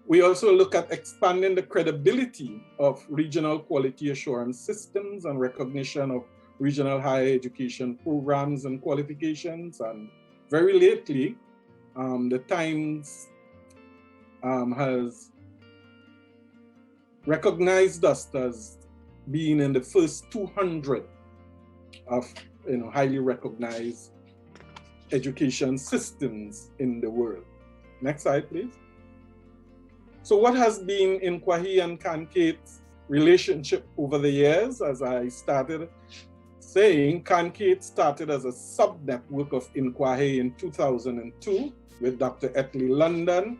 We also look at expanding the credibility of regional quality assurance systems and recognition of regional higher education programs and qualifications. And very lately, the Times has recognized us as being in the first 200 of highly recognized education systems in the world. Next slide, please. So what has been INQAAHE and CANCATE's relationship over the years? As I started saying, CANCATE started as a sub-network of INQAAHE in 2002 with Dr. Etley London,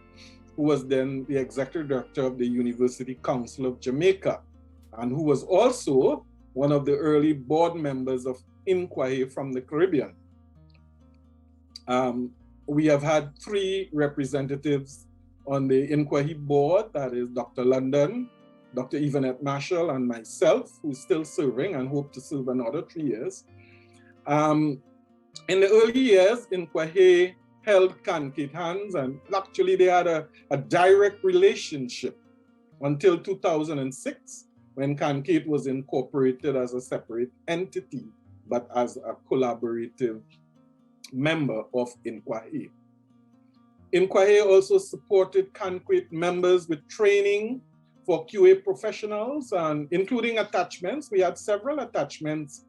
who was then the executive director of the University Council of Jamaica, and who was also one of the early board members of INQAAHE from the Caribbean. We have had 3 representatives on the INQAAHE board, that is Dr. London, Dr. Yvonette Marshall, and myself, who's still serving and hope to serve another 3 years. In the early years, INQAAHE held CANCATE hands, and actually they had a direct relationship until 2006, when CANCATE was incorporated as a separate entity, but as a collaborative member of INQAAHE. INQAAHE also supported CANCATE members with training for QA professionals, and including attachments. We had several attachments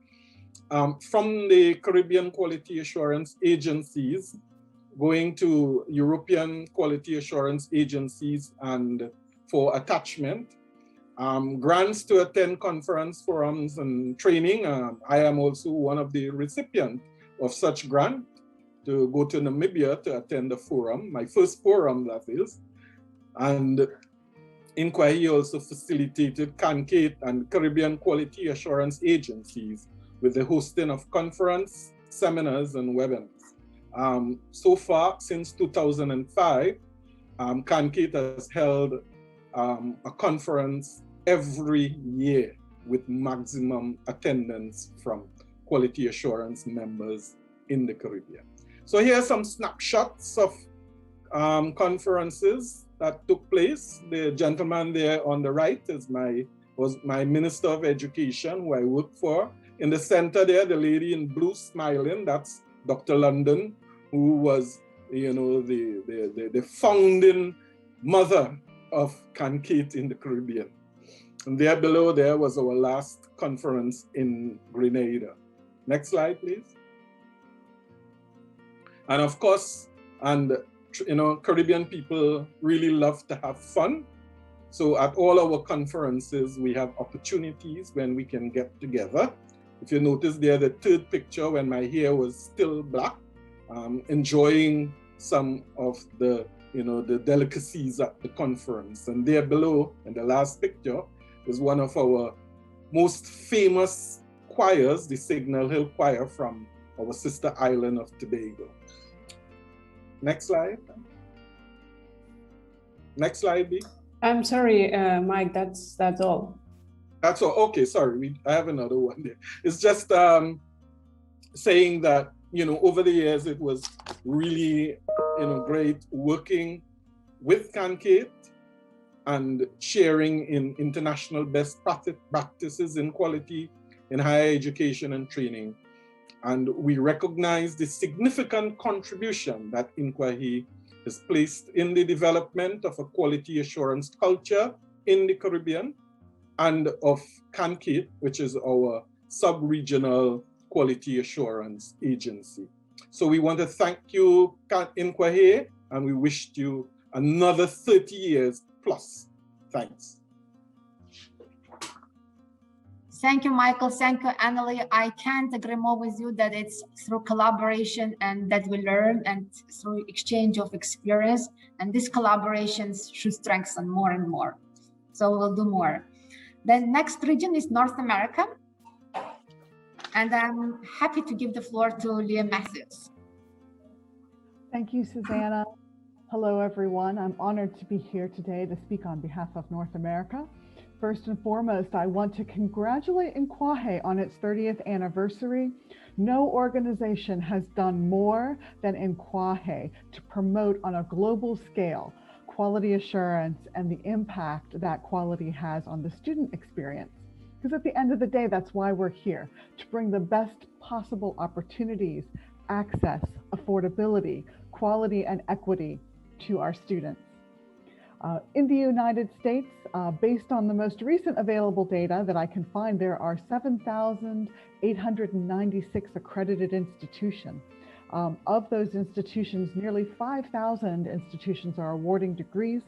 from the Caribbean quality assurance agencies going to European quality assurance agencies and for attachment. Grants to attend conference forums and training. I am also one of the recipients of such grant to go to Namibia to attend a forum, my first forum that is. And INQAAHE also facilitated CANCATE and Caribbean quality assurance agencies with the hosting of conference, seminars, and webinars. So far, since 2005, CANCATE has held a conference every year with maximum attendance from quality assurance members in the Caribbean. So here are some snapshots of conferences that took place. The gentleman there on the right was my Minister of Education, who I worked for. In the center there, the lady in blue smiling, that's Dr. London, who was, the founding mother of CANCATE in the Caribbean. And there below there was our last conference in Grenada. Next slide, please. And of course, Caribbean people really love to have fun. So at all our conferences, we have opportunities when we can get together. If you notice there, the third picture when my hair was still black, enjoying some of the delicacies at the conference. And there below, in the last picture, is one of our most famous choirs, the Signal Hill Choir from our sister island of Tobago. Next slide. Next slide, B. I'm sorry, Mike, that's all. That's all. Okay, sorry. I have another one there. It's just saying that, over the years, it was really, great working with CANCATE and sharing in international best practices in quality in higher education and training. And we recognize the significant contribution that INQAAHE has placed in the development of a quality assurance culture in the Caribbean and of CANCATE, which is our sub-regional quality assurance agency. So we want to thank you, INQAAHE, and we wish you another 30 years plus. Thanks. Thank you, Michael. Thank you, Annalie. I can't agree more with you that it's through collaboration and that we learn and through exchange of experience. And these collaborations should strengthen more and more. So we'll do more. The next region is North America. And I'm happy to give the floor to Leah Matthews. Thank you, Susanna. Hello, everyone. I'm honored to be here today to speak on behalf of North America. First and foremost, I want to congratulate INQAAHE on its 30th anniversary. No organization has done more than INQAAHE to promote on a global scale quality assurance and the impact that quality has on the student experience. Because at the end of the day, that's why we're here, to bring the best possible opportunities, access, affordability, quality, and equity to our students. In the United States, based on the most recent available data that I can find, there are 7,896 accredited institutions. Of those institutions, nearly 5,000 institutions are awarding degrees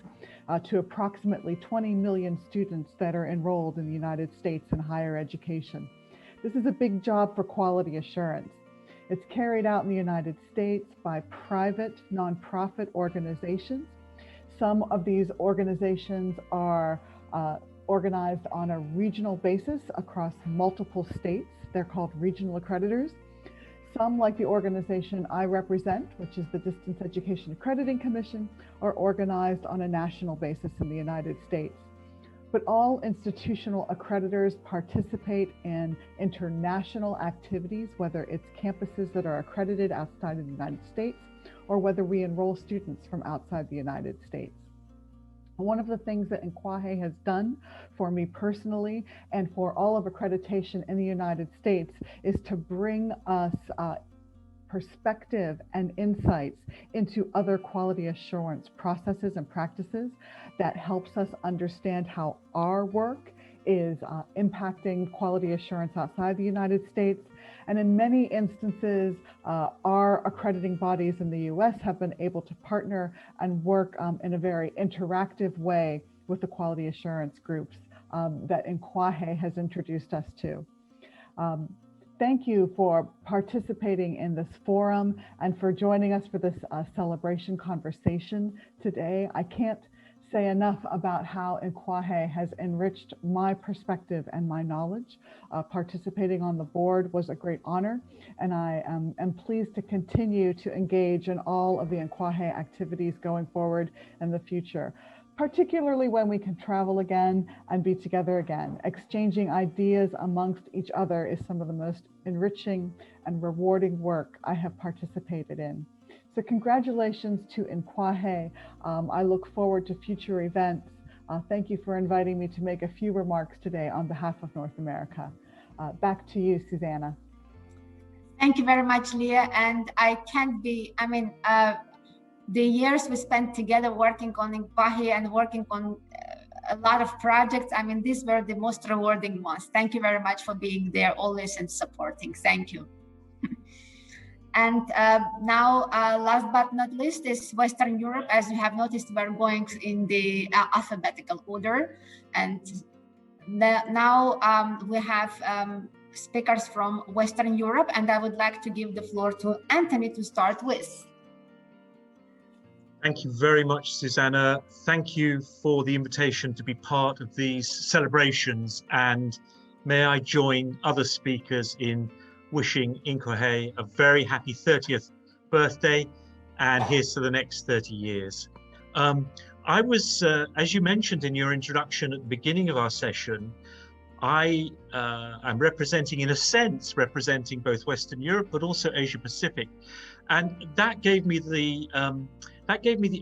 to approximately 20 million students that are enrolled in the United States in higher education. This is a big job for quality assurance. It's carried out in the United States by private nonprofit organizations. Some of these organizations are organized on a regional basis across multiple states. They're called regional accreditors. Some, like the organization I represent, which is the Distance Education Accrediting Commission, are organized on a national basis in the United States. But all institutional accreditors participate in international activities, whether it's campuses that are accredited outside of the United States or whether we enroll students from outside the United States. One of the things that INQAAHE has done for me personally and for all of accreditation in the United States is to bring us perspective and insights into other quality assurance processes and practices that helps us understand how our work is impacting quality assurance outside the United States. And in many instances, our accrediting bodies in the US have been able to partner and work in a very interactive way with the quality assurance groups that INQAAHE has introduced us to. Thank you for participating in this forum and for joining us for this celebration conversation today. I can't say enough about how INQAAHE has enriched my perspective and my knowledge. Participating on the board was a great honor, and I am pleased to continue to engage in all of the INQAAHE activities going forward in the future, particularly when we can travel again and be together again. Exchanging ideas amongst each other is some of the most enriching and rewarding work I have participated in. So congratulations to INQAAHE. I look forward to future events. Thank you for inviting me to make a few remarks today on behalf of North America. Back to you, Susanna. Thank you very much, Leah. And I can't be, the years we spent together working on INQAAHE and working on a lot of projects, these were the most rewarding ones. Thank you very much for being there always and supporting. Thank you. And now, last but not least, is Western Europe. As you have noticed, we're going in the alphabetical order. And now we have speakers from Western Europe, and I would like to give the floor to Anthony to start with. Thank you very much, Susanna. Thank you for the invitation to be part of these celebrations, and may I join other speakers in wishing INQAAHE a very happy 30th birthday, and here's to the next 30 years. I was, as you mentioned in your introduction at the beginning of our session, I am representing, in a sense, representing both Western Europe, but also Asia Pacific. And that gave me the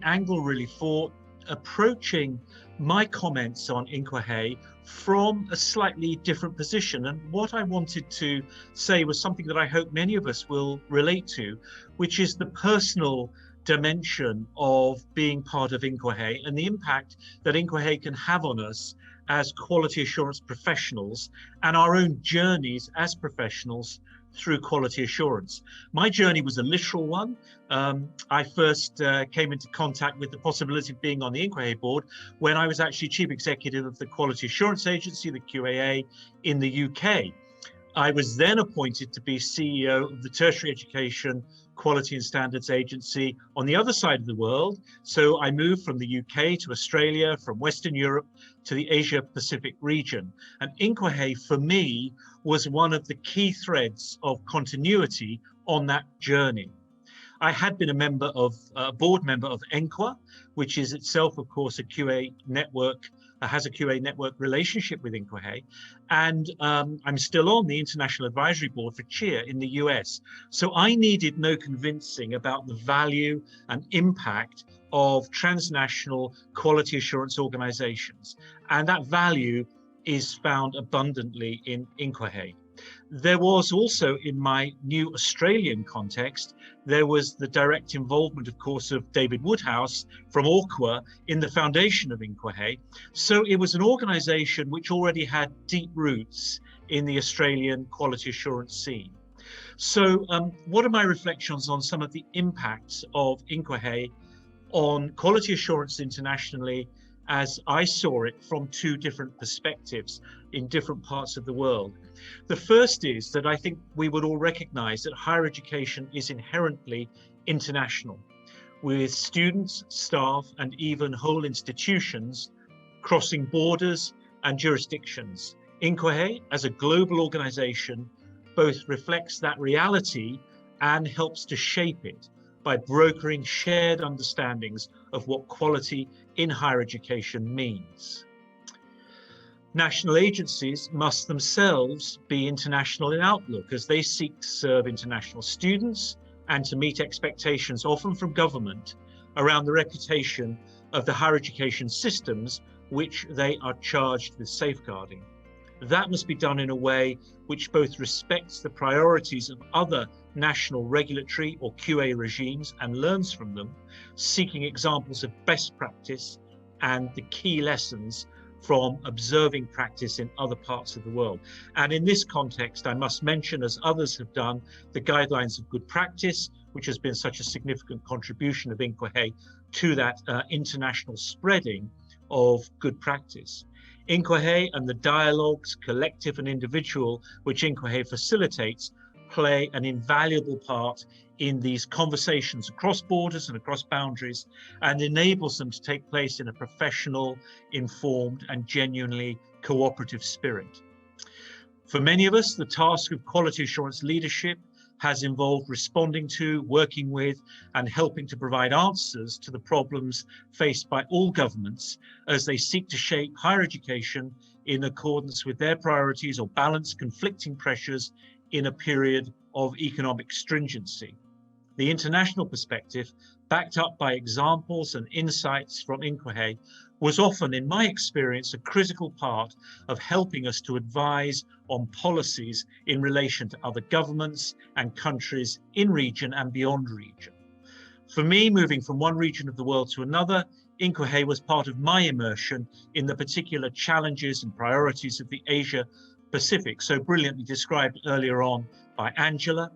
angle really for approaching my comments on INQAAHE from a slightly different position. And what I wanted to say was something that I hope many of us will relate to, which is the personal dimension of being part of INQAAHE and the impact that INQAAHE can have on us as quality assurance professionals and our own journeys as professionals through quality assurance. My journey was a literal one. I first came into contact with the possibility of being on the INQAAHE board when I was actually Chief Executive of the Quality Assurance Agency, the QAA, in the UK. I was then appointed to be CEO of the Tertiary Education Quality and Standards Agency on the other side of the world. So I moved from the UK to Australia, from Western Europe to the Asia Pacific region. And INQAAHE for me was one of the key threads of continuity on that journey. I had been a board member of INQAAHE, which is itself, of course, a QA network, has a QA network relationship with INQAAHE. And I'm still on the International Advisory Board for CHEER in the US. So I needed no convincing about the value and impact of transnational quality assurance organizations. And that value is found abundantly in INQAAHE. There was also, in my new Australian context, there was the direct involvement, of course, of David Woodhouse from INQAAHE in the foundation of INQAAHE. So it was an organization which already had deep roots in the Australian quality assurance scene. So what are my reflections on some of the impacts of INQAAHE on quality assurance internationally, as I saw it from two different perspectives in different parts of the world? The first is that I think we would all recognize that higher education is inherently international, with students, staff, and even whole institutions crossing borders and jurisdictions. INQAAHE, as a global organization, both reflects that reality and helps to shape it by brokering shared understandings of what quality in higher education means. National agencies must themselves be international in outlook as they seek to serve international students and to meet expectations, often from government, around the reputation of the higher education systems which they are charged with safeguarding. That must be done in a way which both respects the priorities of other national regulatory or QA regimes and learns from them, seeking examples of best practice and the key lessons from observing practice in other parts of the world. And in this context, I must mention, as others have done, the guidelines of good practice, which has been such a significant contribution of INQAAHE to that international spreading of good practice. INQAAHE and the dialogues, collective and individual, which INQAAHE facilitates, play an invaluable part in these conversations across borders and across boundaries, and enables them to take place in a professional, informed, and genuinely cooperative spirit. For many of us, the task of quality assurance leadership has involved responding to, working with, and helping to provide answers to the problems faced by all governments as they seek to shape higher education in accordance with their priorities or balance conflicting pressures in a period of economic stringency. The international perspective, backed up by examples and insights from INQAAHE, was often, in my experience, a critical part of helping us to advise on policies in relation to other governments and countries in region and beyond region. For me, moving from one region of the world to another, INQAAHE was part of my immersion in the particular challenges and priorities of the Asia Pacific, so brilliantly described earlier on by Angela.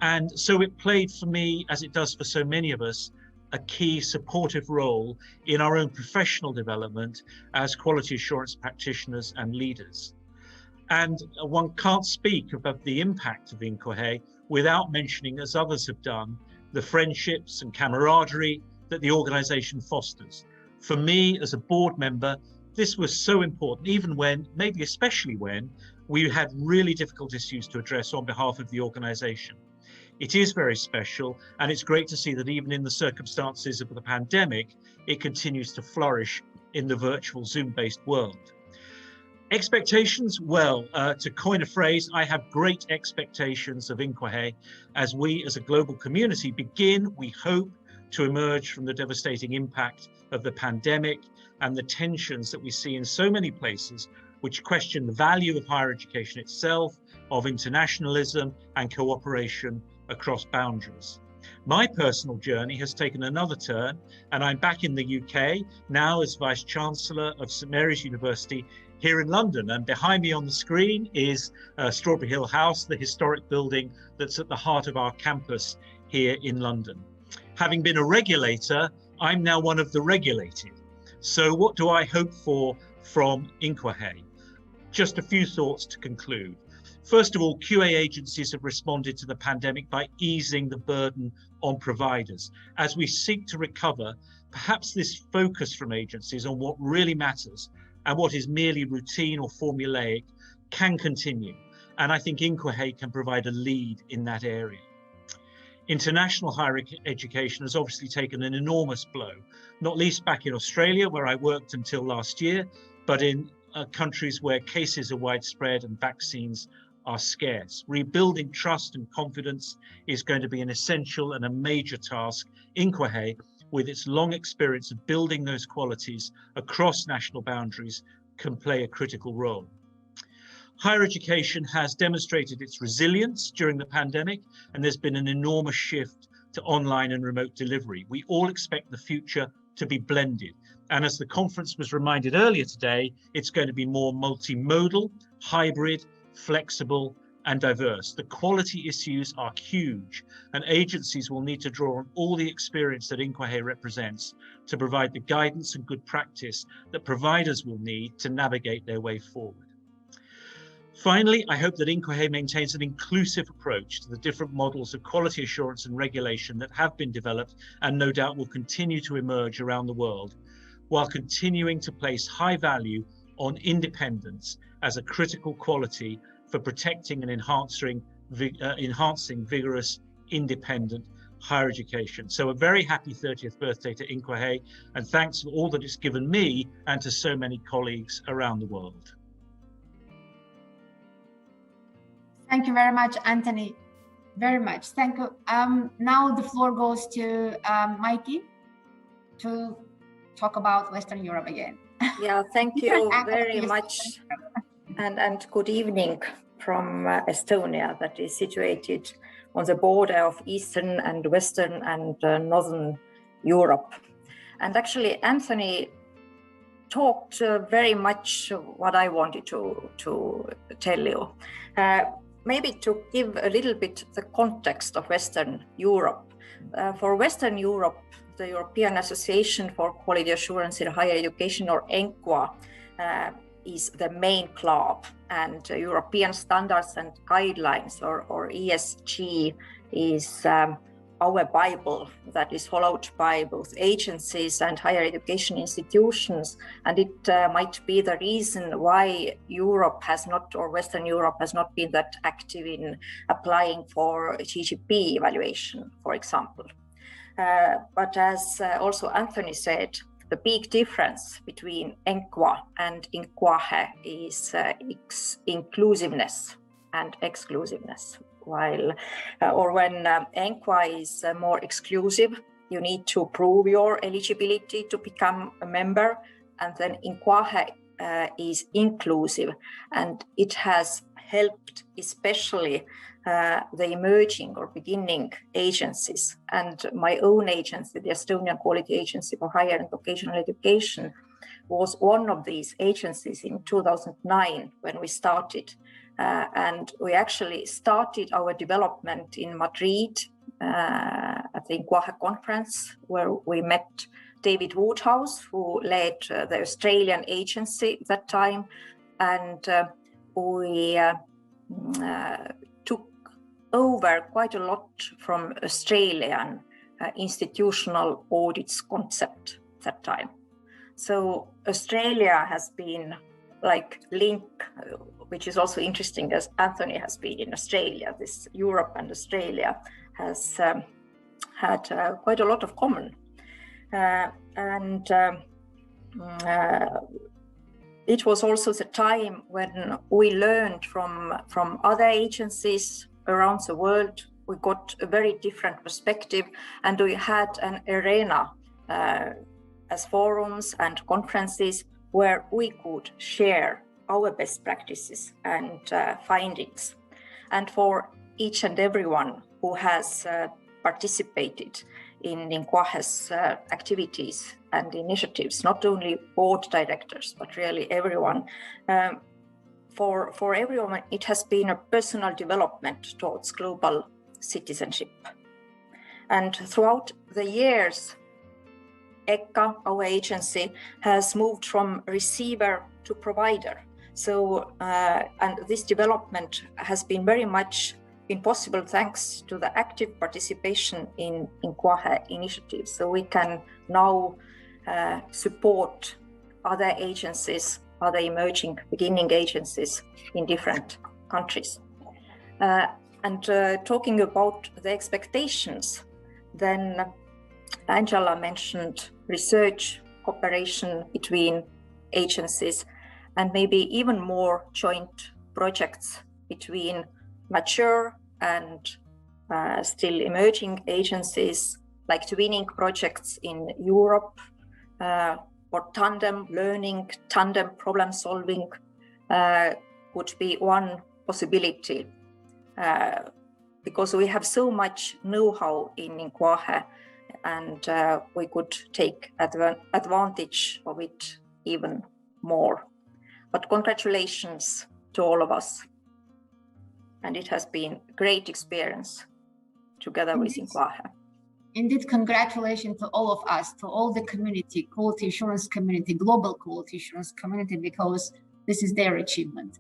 And so it played for me, as it does for so many of us, a key supportive role in our own professional development as quality assurance practitioners and leaders. And one can't speak about the impact of INQAAHE without mentioning, as others have done, the friendships and camaraderie that the organization fosters. For me, as a board member, this was so important, even when, maybe especially when, we had really difficult issues to address on behalf of the organization. It is very special, and it's great to see that even in the circumstances of the pandemic, it continues to flourish in the virtual Zoom-based world. Expectations, well, to coin a phrase, I have great expectations of INQAAHE as we as a global community begin, we hope, to emerge from the devastating impact of the pandemic and the tensions that we see in so many places which question the value of higher education itself, of internationalism and cooperation across boundaries. My personal journey has taken another turn, and I'm back in the UK now as Vice Chancellor of St Mary's University here in London. And behind me on the screen is Strawberry Hill House, the historic building that's at the heart of our campus here in London. Having been a regulator, I'm now one of the regulated. So what do I hope for from INQAAHE? Just a few thoughts to conclude. First of all, QA agencies have responded to the pandemic by easing the burden on providers. As we seek to recover, perhaps this focus from agencies on what really matters and what is merely routine or formulaic can continue. And I think INQAAHE can provide a lead in that area. International higher education has obviously taken an enormous blow, not least back in Australia, where I worked until last year, but in countries where cases are widespread and vaccines are scarce. Rebuilding trust and confidence is going to be an essential and a major task. INQAAHE, with its long experience of building those qualities across national boundaries, can play a critical role. Higher education has demonstrated its resilience during the pandemic, and there's been an enormous shift to online and remote delivery. We all expect the future to be blended. And as the conference was reminded earlier today, it's going to be more multimodal, hybrid, flexible, and diverse. The quality issues are huge, and agencies will need to draw on all the experience that INQAAHE represents to provide the guidance and good practice that providers will need to navigate their way forward. Finally, I hope that INQAAHE maintains an inclusive approach to the different models of quality assurance and regulation that have been developed and no doubt will continue to emerge around the world, while continuing to place high value on independence as a critical quality for protecting and enhancing vigorous, independent higher education. So a very happy 30th birthday to INQAAHE, and thanks for all that it's given me and to so many colleagues around the world. Thank you very much, Anthony. Very much. Thank you. Now the floor goes to Mikey to talk about Western Europe again. Yeah, thank you very much. And good evening from Estonia, that is situated on the border of Eastern and Western and Northern Europe. And actually, Anthony talked very much what I wanted to tell you. Maybe to give a little bit the context of Western Europe. For Western Europe, the European Association for Quality Assurance in Higher Education, or INQAAHE, is the main club, and European Standards and Guidelines, or ESG, is our Bible that is followed by both agencies and higher education institutions. And it might be the reason why Europe has not, or Western Europe has not been that active in applying for GGP evaluation, for example. But as also Anthony said, the big difference between INQAAHE and INQAAHE is inclusiveness and exclusiveness. While when INQAAHE is more exclusive, you need to prove your eligibility to become a member, and then INQAAHE is inclusive, and it has helped especially the emerging or beginning agencies. And my own agency, the Estonian Quality Agency for Higher and Vocational Education, was one of these agencies in 2009 when we started. And we actually started our development in Madrid at the INQAAHE Conference, where we met David Woodhouse, who led the Australian agency at that time. And we took over quite a lot from Australian institutional audits concept at that time. So Australia has been like link, which is also interesting, as Anthony has been in Australia. This Europe and Australia has had quite a lot of common. It was also the time when we learned from other agencies around the world. We got a very different perspective, and we had an arena as forums and conferences where we could share our best practices and findings. And for each and everyone who has participated in INQAAHE's activities and initiatives, not only board directors, but really everyone, for everyone, it has been a personal development towards global citizenship. And throughout the years, ECHA, our agency, has moved from receiver to provider. So, and this development has been very much possible thanks to the active participation in INQAAHE initiatives. So we can now support other agencies, other emerging beginning agencies in different countries. And talking about the expectations, then Angela mentioned research cooperation between agencies and maybe even more joint projects between mature and still emerging agencies, like twinning projects in Europe, or tandem learning, tandem problem solving would be one possibility, because we have so much know-how in INQAAHE, and we could take advantage of it even more. But congratulations to all of us. And it has been a great experience together with INQAAHE. Indeed, congratulations to all of us, to all the community, quality assurance community, global quality assurance community, because this is their achievement.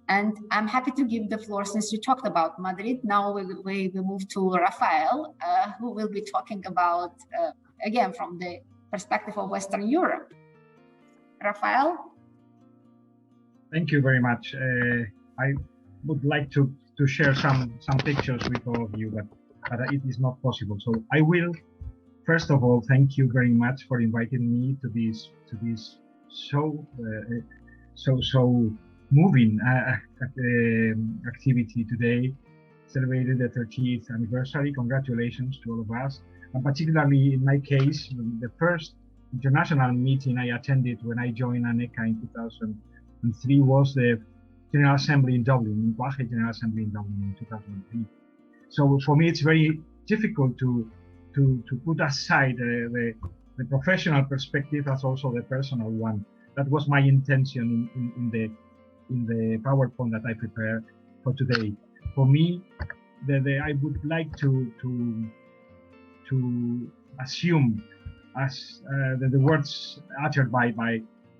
And I'm happy to give the floor, since you talked about Madrid. Now we move to Rafael, who will be talking about, again, from the perspective of Western Europe. Rafael? Thank you very much. I would like to share some pictures with all of you, but it is not possible. So I will, first of all, thank you very much for inviting me to this so moving activity today, celebrated the 30th anniversary. Congratulations to all of us, and particularly in my case, the first international meeting I attended when I joined INQAAHE in 2003 was the General Assembly in Dublin, INQAAHE General Assembly in Dublin in 2003. So for me, it's very difficult to put aside the professional perspective as also the personal one. That was my intention in the PowerPoint that I prepared for today. For me, I would like to assume, as the words uttered by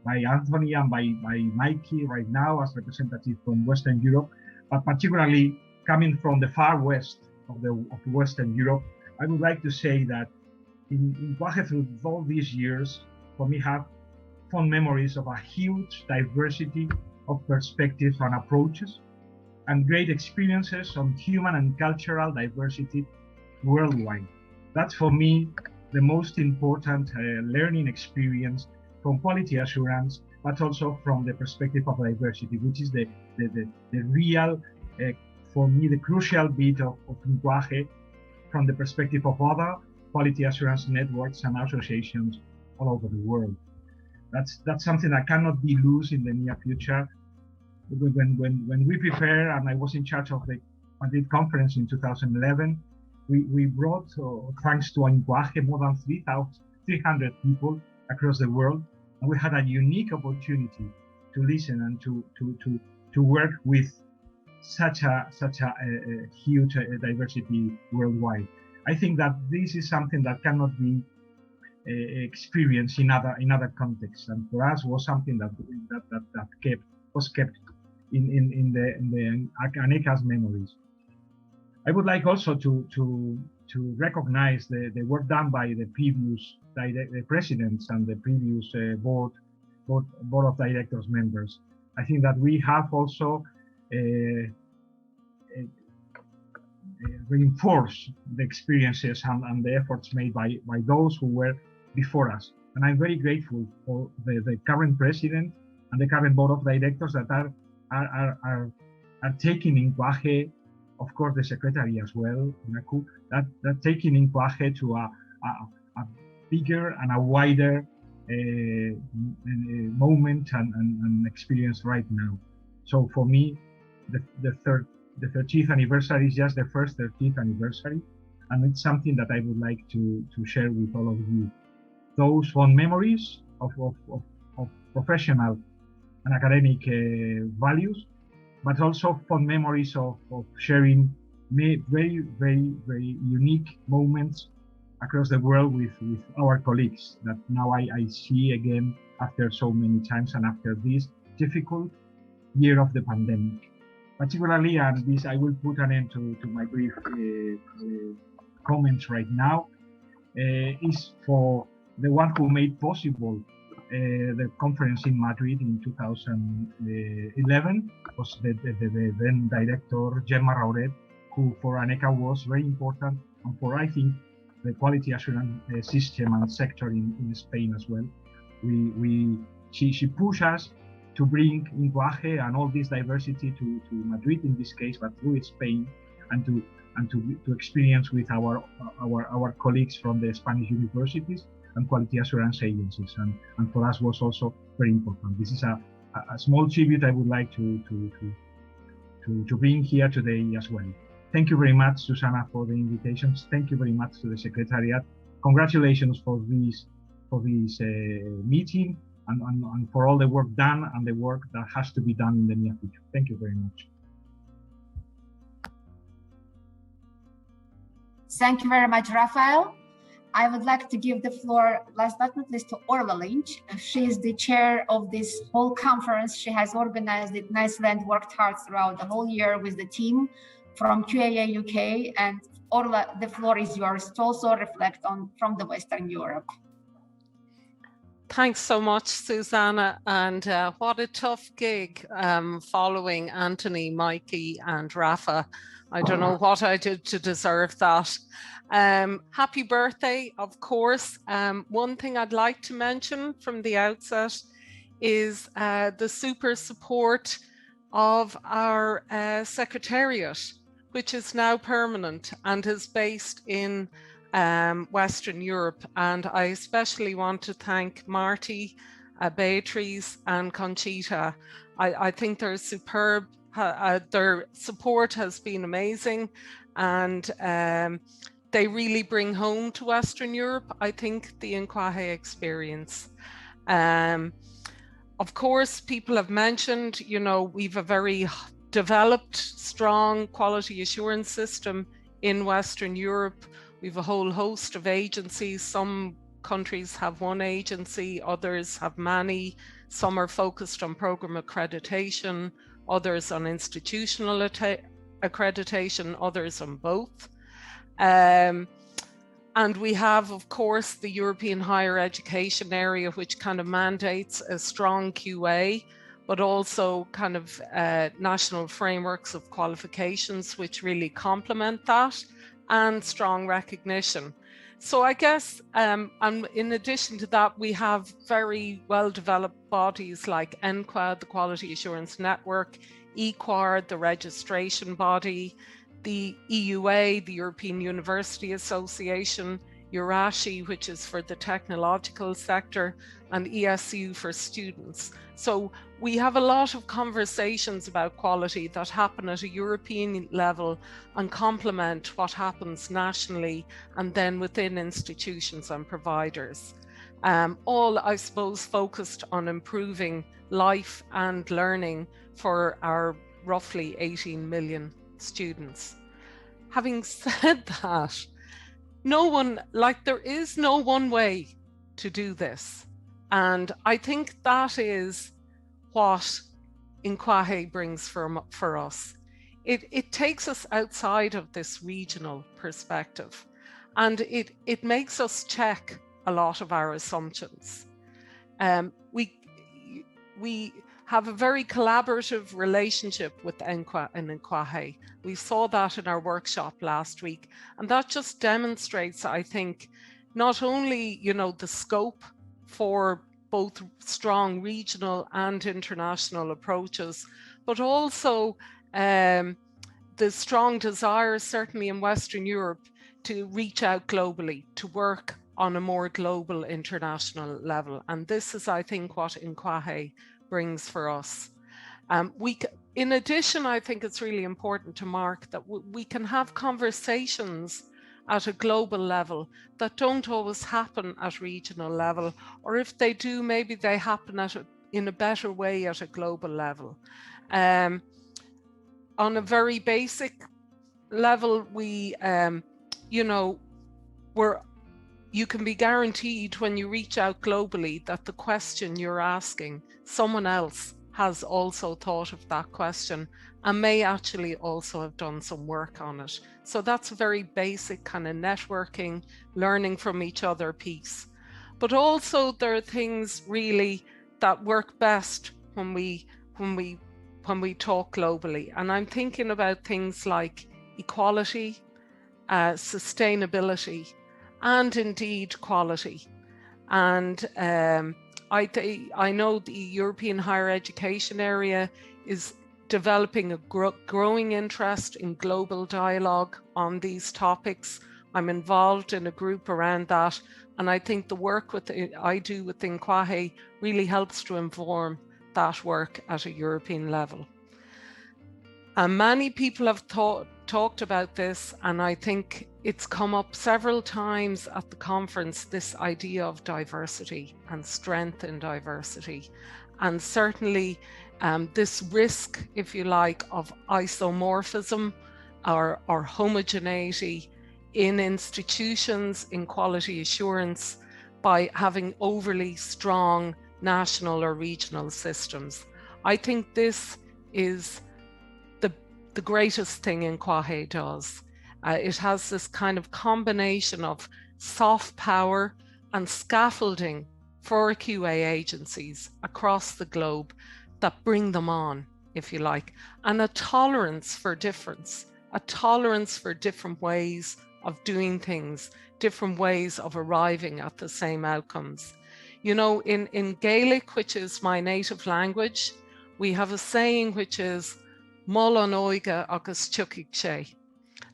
Anthony and by Mikey right now as representative from Western Europe, but particularly coming from the far west of Western Europe, I would like to say that in INQAAHE, through all these years, for me, have fond memories of a huge diversity of perspectives and approaches, and great experiences on human and cultural diversity worldwide. That's for me the most important learning experience from quality assurance, but also from the perspective of diversity, which is the real, for me, the crucial bit of INQAAHE from the perspective of other quality assurance networks and associations all over the world. That's something that cannot be lost in the near future. When we prepare, and I was in charge of the Madrid conference in 2011, we brought, thanks to INQAAHE, more than 300 people across the world, and we had a unique opportunity to listen and to work with such a huge diversity worldwide. I think that this is something that cannot be experienced in other contexts, and for us was something that was kept in the INQAAHE's memories. I would like also to recognize the work done by the previous presidents and the previous board of directors members. I think that we have also reinforced the experiences and the efforts made by those who were before us. And I'm very grateful for the current president and the current board of directors that are taking INQAAHE, of course the Secretariat as well, that taking INQAAHE to a bigger and a wider moment and experience right now. So for me, the 30th anniversary is just the first 30th anniversary, and it's something that I would like to share with all of you. Those fond memories of professional and academic values, but also fond memories of sharing very, very, very unique moments across the world with our colleagues that now I see again after so many times and after this difficult year of the pandemic. Particularly, and this I will put an end to my brief comments right now, is for the one who made possible the conference in Madrid in 2011, was the then director, Gemma Rauret, who for ANECA was very important, and for, I think, the quality assurance system and sector in Spain as well. She pushed us to bring INQAAHE and all this diversity to Madrid in this case, but through Spain, and to experience with our colleagues from the Spanish universities and quality assurance agencies, and for us was also very important. This is a small tribute I would like to bring here today as well. Thank you very much, Susana, for the invitations. Thank you very much to the Secretariat. Congratulations for this meeting and for all the work done and the work that has to be done in the near future. Thank you very much. Thank you very much, Rafael. I would like to give the floor, last but not least, to Orla Lynch. She is the chair of this whole conference. She has organized it nicely and worked hard throughout the whole year with the team from QAA UK. And Orla, the floor is yours to also reflect on from the Western Europe. Thanks so much, Susanna, and what a tough gig following Anthony, Mikey and Rafa. I don't know what I did to deserve that. Happy birthday, of course. One thing I'd like to mention from the outset is the super support of our Secretariat, which is now permanent and is based in Western Europe. And I especially want to thank Marty, Beatrice and Conchita. I think they're superb. Their support has been amazing, and they really bring home to Western Europe, I think, the INQAAHE experience. Of course, people have mentioned, you know, we've a very developed, strong quality assurance system in Western Europe. We've a whole host of agencies. Some countries have one agency, others have many. Some are focused on program accreditation, others on institutional accreditation, others on both. And we have, of course, the European higher education area, which kind of mandates a strong QA, but also kind of national frameworks of qualifications, which really complement that, and strong recognition. So I guess, and in addition to that, we have very well-developed bodies like INQAAHE, the Quality Assurance Network, INQAAHE, the registration body, the EUA, the European University Association, URASHI, which is for the technological sector, and ESU for students. So we have a lot of conversations about quality that happen at a European level and complement what happens nationally and then within institutions and providers. All, I suppose, focused on improving life and learning for our roughly 18 million students. Having said that, there is no one way to do this. And I think that is what INQAAHE brings for us. It takes us outside of this regional perspective, and it makes us check a lot of our assumptions. We have a very collaborative relationship with INQAAHE and INQAAHE. We saw that in our workshop last week, and that just demonstrates, I think, not only, you know, the scope for both strong regional and international approaches, but also the strong desire, certainly in Western Europe, to reach out globally, to work on a more global international level. And this is, I think, what INQAAHE brings for us. In addition, I think it's really important to mark that we can have conversations at a global level that don't always happen at regional level, or if they do, maybe they happen in a better way at a global level. On a very basic level, you can be guaranteed when you reach out globally that the question you're asking, someone else has also thought of that question and may actually also have done some work on it. So that's a very basic kind of networking, learning from each other piece. But also there are things really that work best when we talk globally. And I'm thinking about things like equality, sustainability, and indeed quality. And I know the European higher education area is developing a growing interest in global dialogue on these topics. I'm involved in a group around that, and I think the work I do with INQAAHE really helps to inform that work at a European level. And many people have talked about this, and I think it's come up several times at the conference, this idea of diversity and strength in diversity. And certainly this risk, if you like, of isomorphism or homogeneity in institutions in quality assurance by having overly strong national or regional systems. I think this is the greatest thing INQAAHE does. It has this kind of combination of soft power and scaffolding for QA agencies across the globe that bring them on, if you like, and a tolerance for difference, a tolerance for different ways of doing things, different ways of arriving at the same outcomes. You know, in Gaelic, which is my native language, we have a saying which is Mol an oige agus tuigh sé.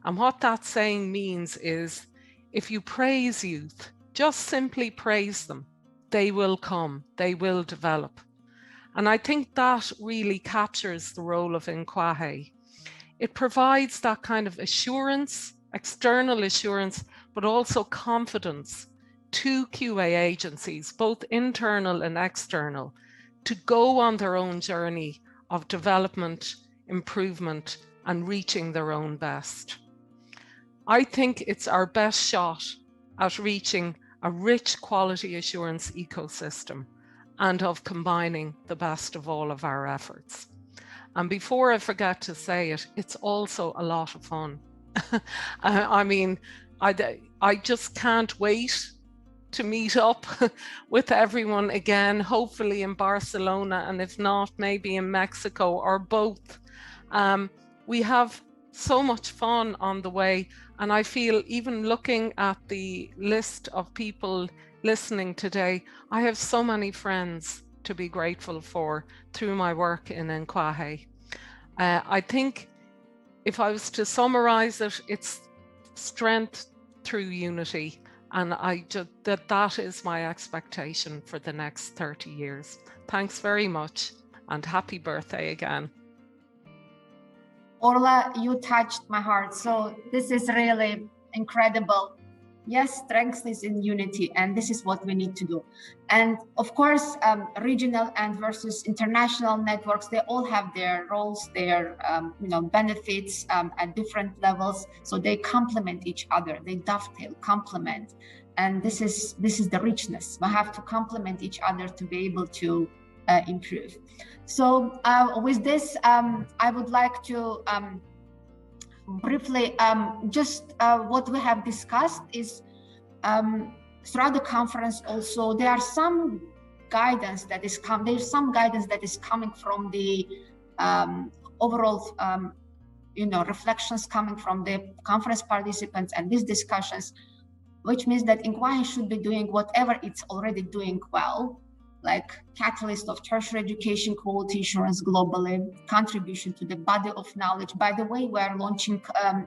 And what that saying means is, if you praise youth, just simply praise them, they will come, they will develop. And I think that really captures the role of INQAAHE. It provides that kind of assurance, external assurance, but also confidence to QA agencies, both internal and external, to go on their own journey of development, improvement, and reaching their own best. I think it's our best shot at reaching a rich quality assurance ecosystem and of combining the best of all of our efforts. And before I forget to say it, it's also a lot of fun. I mean, I just can't wait to meet up with everyone again, hopefully in Barcelona, and if not, maybe in Mexico or both. We have so much fun on the way, and I feel, even looking at the list of people listening today, I have so many friends to be grateful for through my work in INQAAHE. I think if I was to summarize it, it's strength through unity, and that is my expectation for the next 30 years. Thanks very much, and happy birthday again. Orla, you touched my heart. So this is really incredible. Yes, strength is in unity, and this is what we need to do. And of course, regional and versus international networks, they all have their roles, their benefits at different levels. So they complement each other. They dovetail, complement, and this is the richness. We have to complement each other to be able to improve. So with this, I would like to briefly, what we have discussed is throughout the conference. Also, there are some guidance that is there's some guidance that is coming from the overall, reflections coming from the conference participants and these discussions, which means that INQAAHE should be doing whatever it's already doing well, like catalyst of tertiary education quality assurance globally, contribution to the body of knowledge. By the way, we are launching,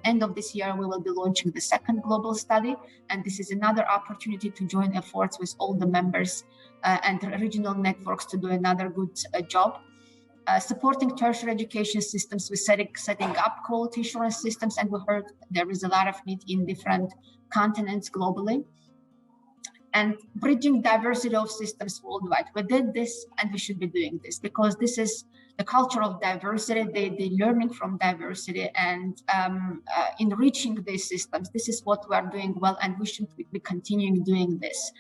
end of this year, we will be launching the second global study. And this is another opportunity to join efforts with all the members and regional networks to do another good job. Supporting tertiary education systems with setting up quality assurance systems. And we heard there is a lot of need in different continents globally. And bridging diversity of systems worldwide. We did this, and we should be doing this, because this is the culture of diversity, the learning from diversity, and enriching these systems. This is what we are doing well, and we should be continuing doing this.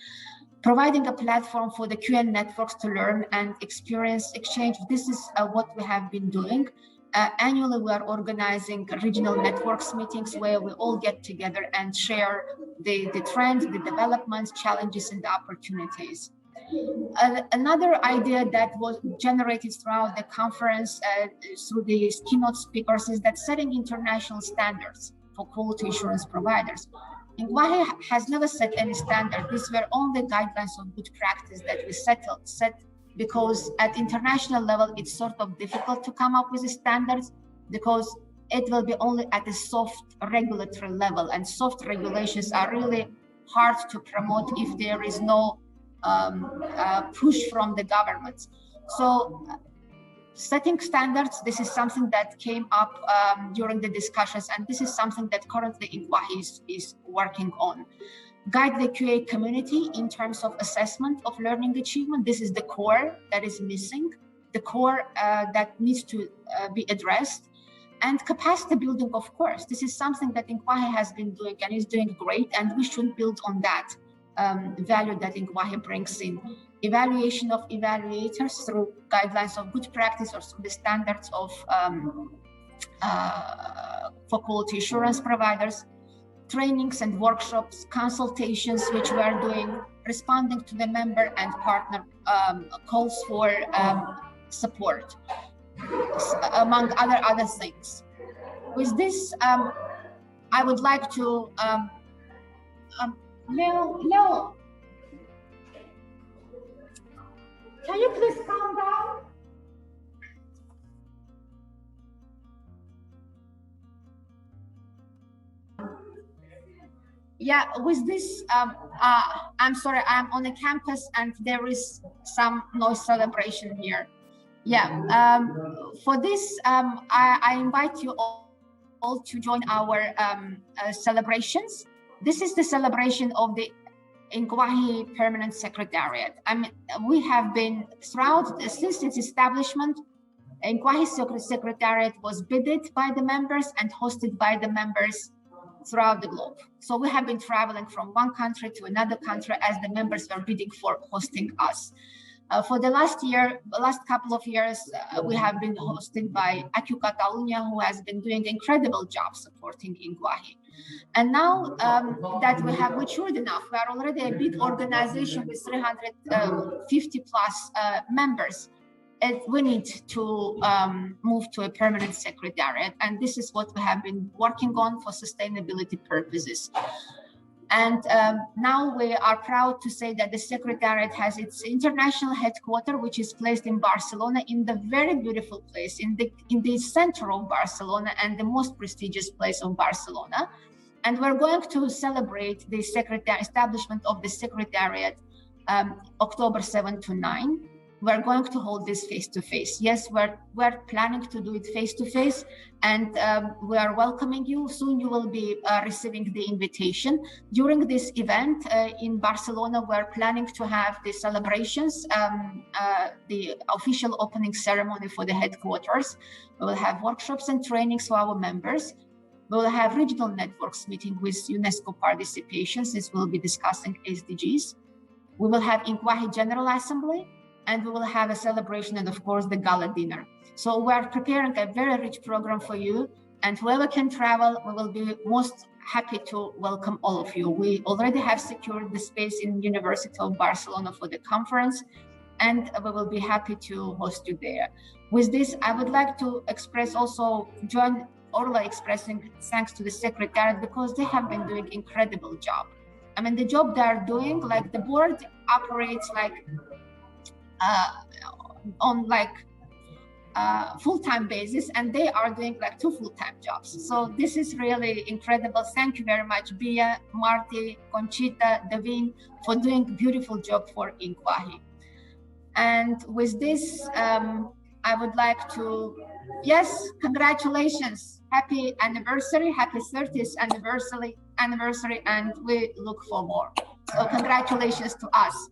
Providing a platform for the QN networks to learn and experience exchange. This is what we have been doing. Annually, we are organizing regional networks meetings where we all get together and share the trends, the developments, challenges, and the opportunities. Another idea that was generated throughout the conference through the keynote speakers is that setting international standards for quality assurance providers. INQAAHE has never set any standard. These were only guidelines of good practice that we set because at international level, it's sort of difficult to come up with the standards because it will be only at a soft regulatory level, and soft regulations are really hard to promote if there is no push from the government. So setting standards, this is something that came up during the discussions, and this is something that currently INQAAHE is working on. Guide the QA community in terms of assessment of learning achievement. This is the core that is missing, the core that needs to be addressed. And capacity building, of course. This is something that INQAAHE has been doing and is doing great, and we should build on that value that INQAAHE brings in. Evaluation of evaluators through guidelines of good practice or through the standards of for quality assurance providers, trainings and workshops, consultations, which we are doing, responding to the member and partner calls for support, among other things. With this, I would like to Leo, can you please calm down? Yeah, with this, I'm sorry, I'm on a campus and there is some noise celebration here. Yeah, for this, I invite you all to join our celebrations. This is the celebration of the INQAAHE Permanent Secretariat. I mean, we have been throughout, since its establishment, INQAAHE Secretariat was bidded by the members and hosted by the members throughout the globe. So we have been traveling from one country to another country as the members were bidding for hosting us. For the last couple of years, we have been hosted by INQAAHE Catalonia, who has been doing an incredible job supporting INQAAHE. And now that we have matured enough, we are already a big organization with 350 plus members. We need to move to a permanent secretariat, and this is what we have been working on for sustainability purposes. And now we are proud to say that the Secretariat has its international headquarters, which is placed in Barcelona, in the very beautiful place, in the center of Barcelona and the most prestigious place of Barcelona. And we're going to celebrate the establishment of the Secretariat October 7 to 9. We're going to hold this face-to-face. Yes, we're planning to do it face-to-face, and we are welcoming you. Soon you will be receiving the invitation. During this event in Barcelona, we're planning to have the celebrations, the official opening ceremony for the headquarters. We will have workshops and trainings for our members. We will have regional networks meeting with UNESCO participation, since we'll be discussing SDGs. We will have INQAAHE General Assembly, and we will have a celebration and, of course, the gala dinner. So we are preparing a very rich program for you, and whoever can travel, we will be most happy to welcome all of you. We already have secured the space in University of Barcelona for the conference, and we will be happy to host you there. With this, I would like to express also, join Orla expressing thanks to the Secretariat, because they have been doing incredible job. I mean, the job they are doing, like the board operates like on like full-time basis, and they are doing like 2 full-time jobs. So this is really incredible. Thank you very much, Bia, Marty, Conchita, Davin, for doing beautiful job for INQAAHE. And with this, I would like to, yes, congratulations, happy anniversary, happy 30th anniversary, and we look for more. So congratulations to us.